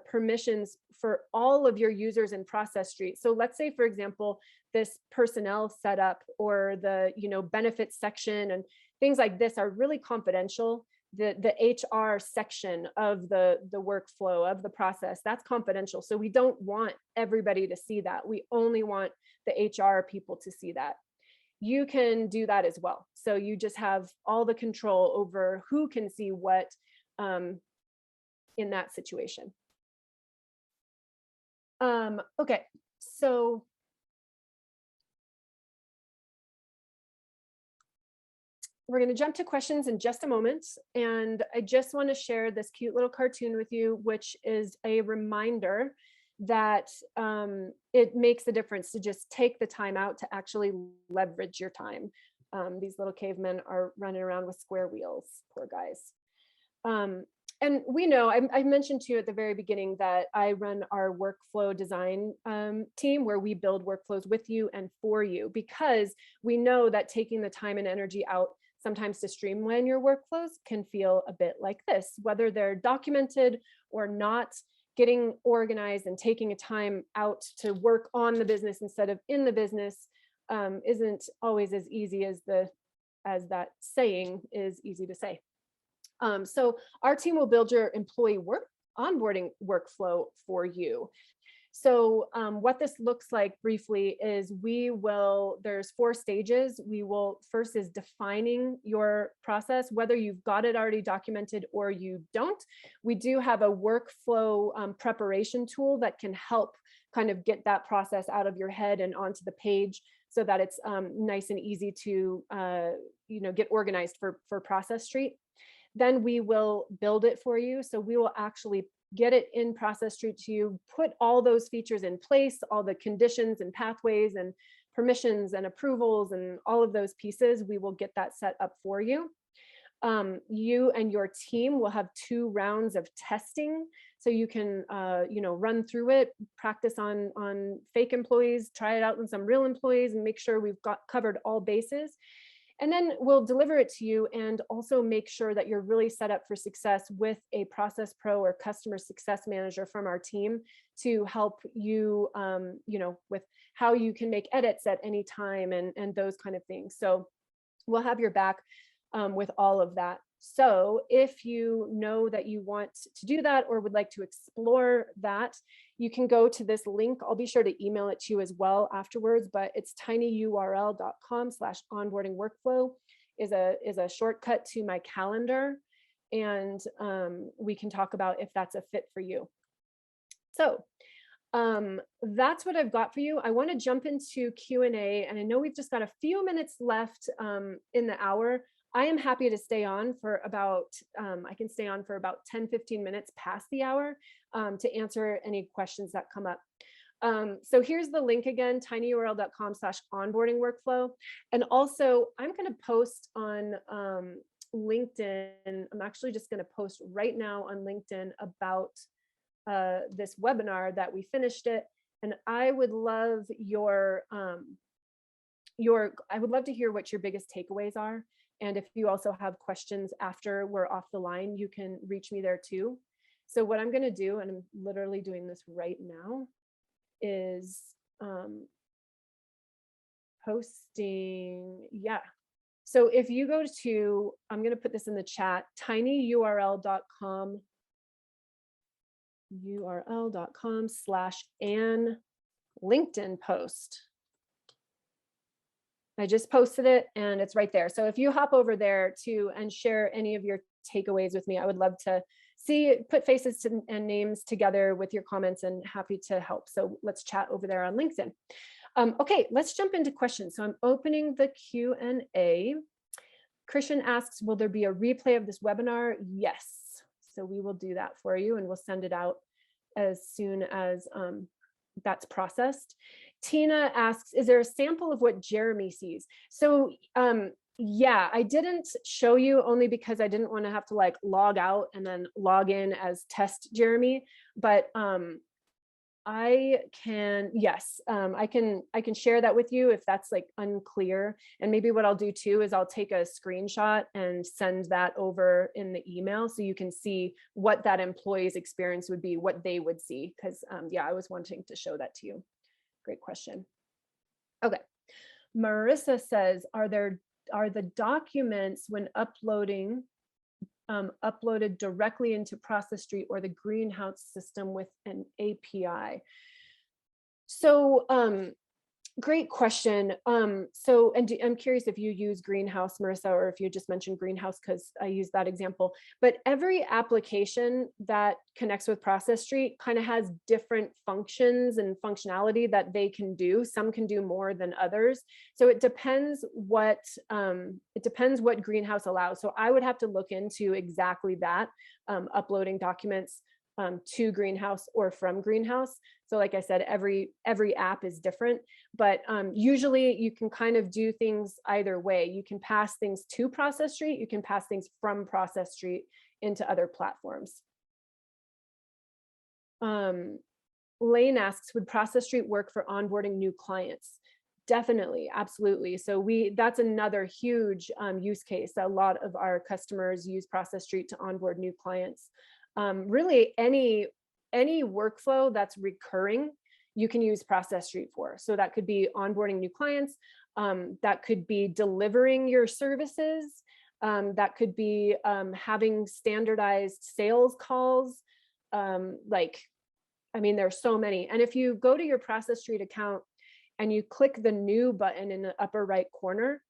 permissions for all of your users in Process Street. So let's say, for example, this personnel setup or the benefits section and things like this are really confidential. The HR section of the workflow of the process, that's confidential. So we don't want everybody to see that. We only want the HR people to see that. You can do that as well. So you just have all the control over who can see what in that situation. Okay, so we're going to jump to questions in just a moment. And I just want to share this cute little cartoon with you, which is a reminder that it makes a difference to just take the time out to actually leverage your time. These little cavemen are running around with square wheels, poor guys. And we know, I mentioned to you at the very beginning that I run our workflow design team where we build workflows with you and for you, because we know that taking the time and energy out sometimes to streamline your workflows can feel a bit like this, whether they're documented or not. Getting organized and taking a time out to work on the business instead of in the business isn't always as easy as that saying is easy to say. So our team will build your employee onboarding workflow for you. So what this looks like briefly is there's 4 stages. First is defining your process, whether you've got it already documented or you don't. We do have a workflow preparation tool that can help kind of get that process out of your head and onto the page so that it's nice and easy to get organized for Process Street. Then we will build it for you. So we will actually get it in Process Street to you, put all those features in place, all the conditions and pathways and permissions and approvals and all of those pieces. We will get that set up for you. You and your team will have 2 rounds of testing. So you can, run through it, practice on fake employees, try it out on some real employees and make sure we've got covered all bases. And then we'll deliver it to you and also make sure that you're really set up for success with a process pro or customer success manager from our team to help you, with how you can make edits at any time and those kind of things. So we'll have your back with all of that. So if you know that you want to do that or would like to explore that, you can go to this link. I'll be sure to email it to you as well afterwards, but it's tinyurl.com/onboarding-workflow is a shortcut to my calendar. And we can talk about if that's a fit for you. So that's what I've got for you. I want to jump into Q&A, and I know we've just got a few minutes left in the hour. I am happy to stay on for about, I can stay on for about 10-15 minutes past the hour to answer any questions that come up. So here's the link again, tinyurl.com/onboarding-workflow. And also I'm going to post on LinkedIn. I'm actually just going to post right now on LinkedIn about this webinar that we finished it. And I would love I would love to hear what your biggest takeaways are. And if you also have questions after we're off the line, you can reach me there too. So what I'm going to do, and I'm literally doing this right now, is posting. Yeah. So if you go to, I'm going to put this in the chat, tinyurl.com /Ann LinkedIn post. I just posted it and it's right there. So if you hop over there too and share any of your takeaways with me, I would love to put faces and names together with your comments, and happy to help. So let's chat over there on LinkedIn. Okay, let's jump into questions. So I'm opening the Q&A. Christian asks, will there be a replay of this webinar? Yes. So we will do that for you and we'll send it out as soon as that's processed. Tina asks, is there a sample of what Jeremy sees? So yeah, I didn't show you only because I didn't want to have to like log out and then log in as test Jeremy, but I can, yes, I can share that with you if that's like unclear. And maybe what I'll do too is I'll take a screenshot and send that over in the email so you can see what that employee's experience would be, what they would see. Because yeah, I was wanting to show that to you. Great question. Okay. Marissa says, are the documents when uploaded directly into Process Street or the Greenhouse system with an API? So great question. So, and I'm curious if you use Greenhouse, Marissa, or if you just mentioned Greenhouse, because I use that example. But every application that connects with Process Street kind of has different functions and functionality that they can do. Some can do more than others. So it depends what Greenhouse allows. So I would have to look into exactly that, uploading documents to Greenhouse or from Greenhouse. So like I said, every app is different, but usually you can kind of do things either way. You can pass things to Process Street, you can pass things from Process Street into other platforms. Lane asks, would Process Street work for onboarding new clients? Definitely, absolutely. So that's another huge use case. A lot of our customers use Process Street to onboard new clients. Really, any workflow that's recurring, you can use Process Street for. So that could be onboarding new clients, that could be delivering your services, that could be having standardized sales calls, I mean, there's so many. And if you go to your Process Street account and you click the new button in the upper right corner,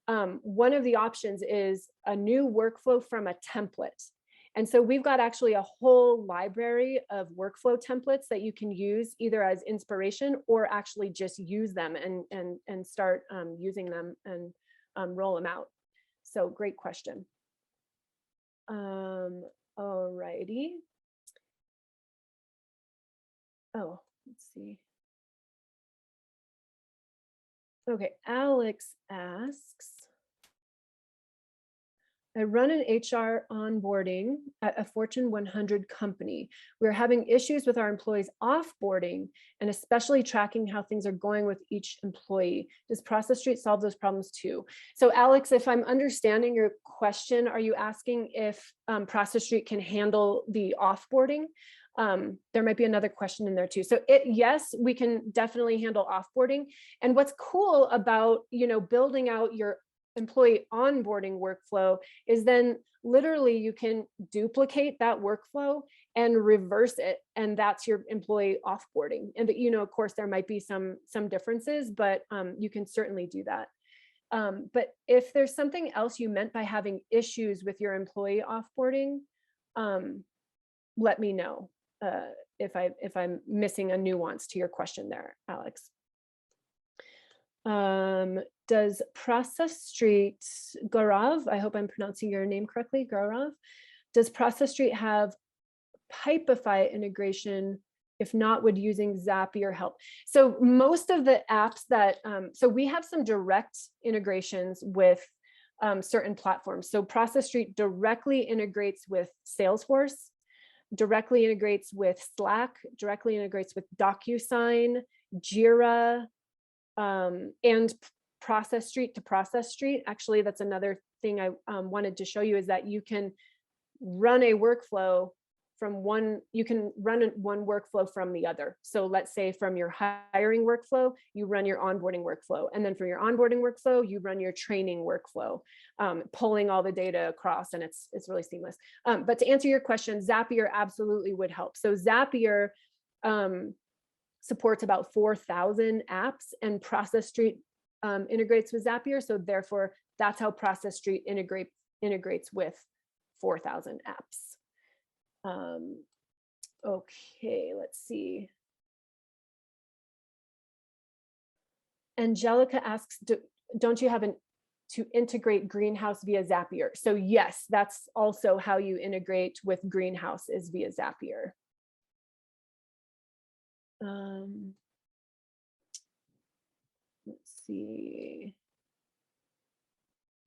one of the options is a new workflow from a template. And so we've got actually a whole library of workflow templates that you can use either as inspiration or actually just use them and start using them and roll them out. So great question. All righty. Oh, let's see. Okay, Alex asks, I run an HR onboarding at a Fortune 100 company. We're having issues with our employees offboarding and especially tracking how things are going with each employee. Does Process Street solve those problems too? So Alex, if I'm understanding your question, are you asking if Process Street can handle the offboarding? There might be another question in there too. So yes, we can definitely handle offboarding. And what's cool about, building out your employee onboarding workflow is then literally you can duplicate that workflow and reverse it. And that's your employee offboarding. And, of course, there might be some differences, but you can certainly do that. But if there's something else you meant by having issues with your employee offboarding, let me know. If I'm missing a nuance to your question there, Alex. Does Process Street, Gaurav, I hope I'm pronouncing your name correctly, Gaurav, does Process Street have Pipefy integration? If not, would using Zapier help? So most of the apps that, so we have some direct integrations with certain platforms. So Process Street directly integrates with Salesforce, directly integrates with Slack, directly integrates with DocuSign, Jira, and Process Street to Process Street. Actually, that's another thing I wanted to show you is that you can run a workflow from one workflow from the other. So let's say from your hiring workflow, you run your onboarding workflow. And then from your onboarding workflow, you run your training workflow, pulling all the data across, and it's really seamless. But to answer your question, Zapier absolutely would help. So Zapier supports about 4,000 apps, and Process Street integrates with Zapier. So therefore, that's how Process Street integrates with 4,000 apps. Okay, let's see. Angelica asks, don't you have to integrate Greenhouse via Zapier? So yes, that's also how you integrate with Greenhouse is via Zapier. Let's see.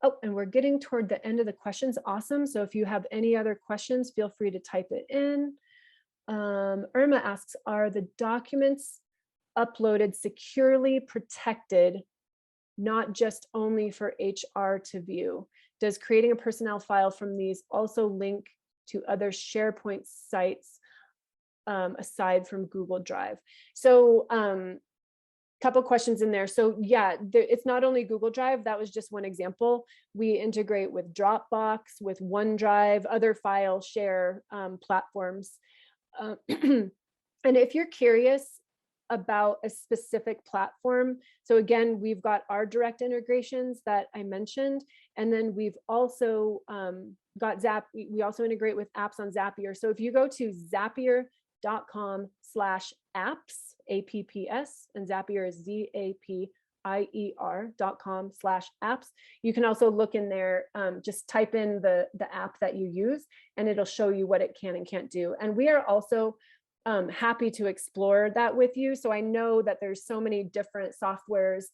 Oh, and we're getting toward the end of the questions. Awesome. So if you have any other questions, feel free to type it in. Irma asks, are the documents uploaded securely protected, not just only for HR to view? Does creating a personnel file from these also link to other SharePoint sites aside from Google Drive? So couple questions in there. So yeah, it's not only Google Drive. That was just one example. We integrate with Dropbox, with OneDrive, other file share platforms. And if you're curious about a specific platform, so again, we've got our direct integrations that I mentioned, and then we've also got we also integrate with apps on Zapier. So if you go to zapier.com/apps, APPS, and Zapier is ZAPIER. ier.com/apps. You can also look in there, just type in the app that you use, and it'll show you what it can and can't do. And we are also happy to explore that with you. So I know that there's so many different softwares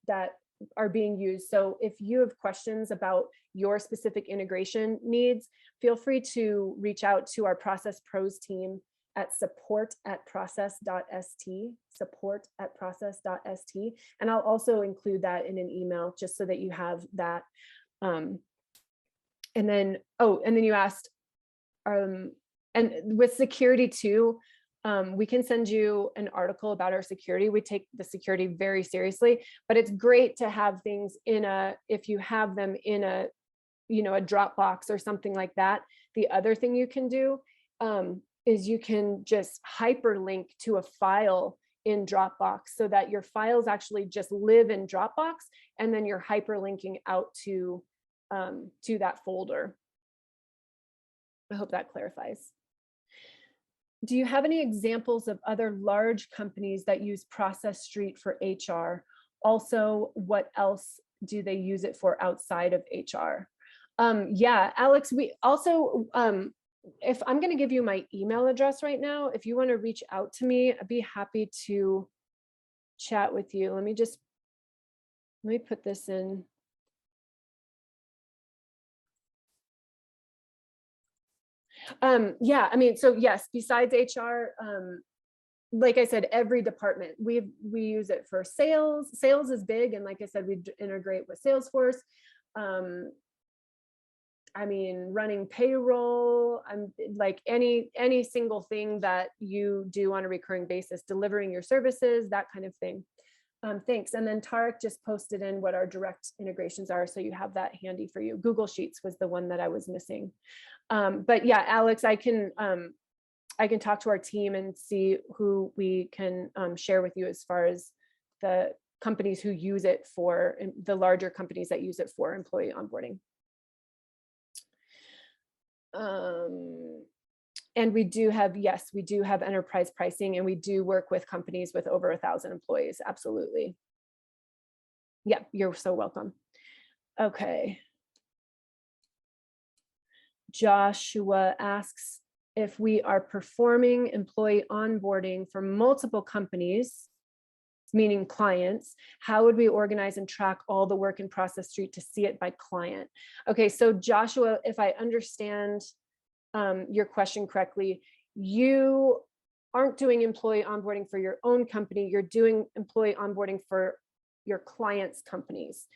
that are being used. So if you have questions about your specific integration needs, feel free to reach out to our Process Pros team at support@process.st, support@process.st. And I'll also include that in an email just so that you have that. And then you asked, and with security too, we can send you an article about our security. We take the security very seriously, but it's great to have things if you have them in a Dropbox or something like that. The other thing you can do is you can just hyperlink to a file in Dropbox so that your files actually just live in Dropbox, and then you're hyperlinking out to that folder. I hope that clarifies. Do you have any examples of other large companies that use Process Street for HR? Also, what else do they use it for outside of HR? Yeah, Alex, we also, if I'm going to give you my email address right now, if you want to reach out to me, I'd be happy to chat with you. Let me put this in. Yeah, I mean, so yes, besides HR, like I said, every department, we use it for sales. Sales is big. And like I said, we integrate with Salesforce. I mean, running payroll, like any single thing that you do on a recurring basis, delivering your services, that kind of thing. Thanks. And then Tarek just posted in what our direct integrations are, so you have that handy for you. Google Sheets was the one that I was missing. But yeah, Alex, I can talk to our team and see who we can share with you as far as the companies who use it for, the larger companies that use it for employee onboarding. And we do have enterprise pricing, and we do work with companies with over 1,000 employees. Absolutely. Yeah, you're so welcome. Okay. Joshua asks if we are performing employee onboarding for multiple companies, meaning clients, how would we organize and track all the work in Process Street to see it by client? Okay, so Joshua, if I understand your question correctly, you aren't doing employee onboarding for your own company, you're doing employee onboarding for your clients' companies.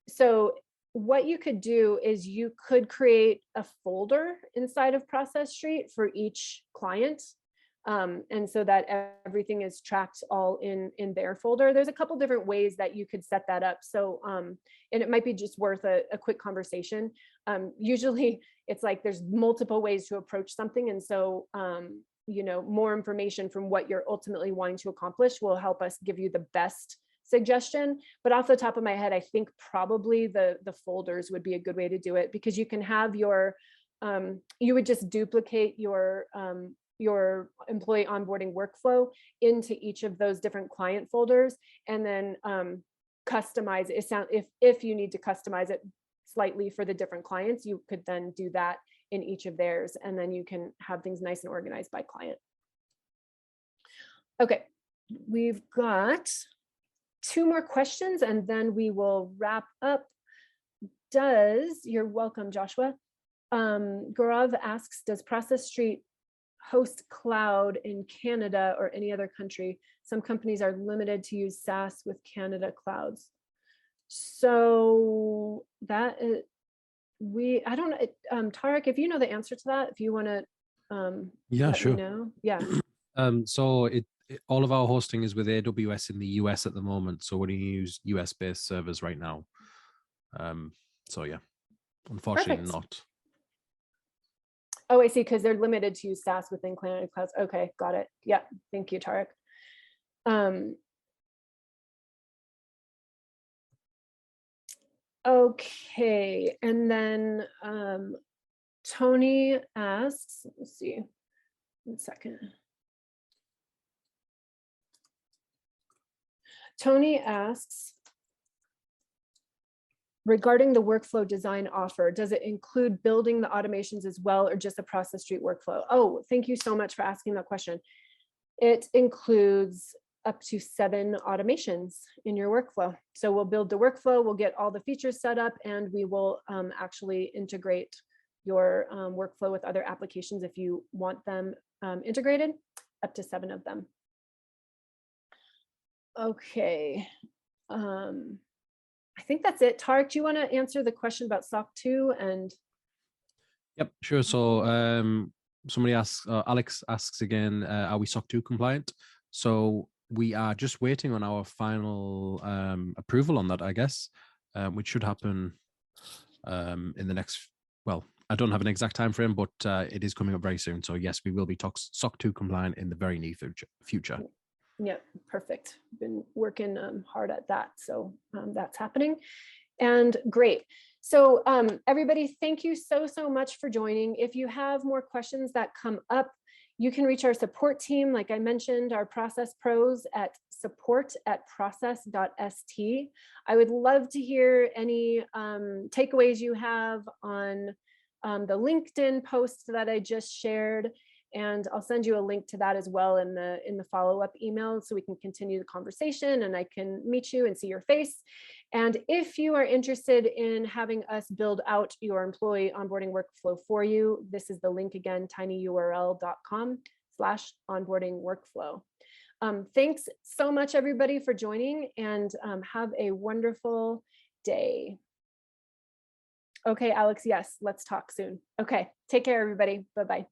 So what you could do is you could create a folder inside of Process Street for each client. And so that everything is tracked all in their folder. There's a couple different ways that you could set that up. So, and it might be just worth a quick conversation. Usually it's like there's multiple ways to approach something. And so, more information from what you're ultimately wanting to accomplish will help us give you the best suggestion. But off the top of my head, I think probably the folders would be a good way to do it, because you can have your, you would just duplicate your employee onboarding workflow into each of those different client folders, and then customize it. If you need to customize it slightly for the different clients, you could then do that in each of theirs, and then you can have things nice and organized by client. Okay, we've got 2 more questions and then we will wrap up. You're welcome, Joshua. Gaurav asks, does Process Street host cloud in Canada or any other country? Some companies are limited to use SaaS with Canada clouds. So that is, I don't know, Tarek, if you know the answer to that, if you want to yeah, sure. know. Yeah. So all of our hosting is with AWS in the US at the moment. So we're going to use US based servers right now. So yeah, unfortunately Perfect. not. Oh, I see, because they're limited to use SaaS within Canada clouds. Okay, got it. Yeah, thank you, Tarek. Okay, and then Tony asks, let's see, 1 second. Tony asks, regarding the workflow design offer, does it include building the automations as well, or just a process street workflow? Oh, thank you so much for asking that question. It includes up to 7 automations in your workflow. So we'll build the workflow, we'll get all the features set up, and we will actually integrate your workflow with other applications if you want them integrated, up to 7 of them. Okay. I think that's it. Tarek, do you want to answer the question about SOC 2 and? Yep, sure. So somebody asks, Alex asks again, are we SOC 2 compliant? So we are just waiting on our final approval on that, I guess, which should happen in the next, well, I don't have an exact time frame, but it is coming up very soon. So yes, we will be SOC 2 compliant in the very near future. Yeah, perfect. Been working hard at that. So that's happening. And great. So everybody, thank you so much for joining. If you have more questions that come up, you can reach our support team. Like I mentioned, our process pros at support@process.st. I would love to hear any takeaways you have on the LinkedIn post that I just shared. And I'll send you a link to that as well in the follow-up email, so we can continue the conversation and I can meet you and see your face. And if you are interested in having us build out your employee onboarding workflow for you, this is the link again, tinyurl.com/onboarding workflow. Thanks so much, everybody, for joining, and have a wonderful day. Okay, Alex, yes, let's talk soon. Okay, take care, everybody. Bye-bye.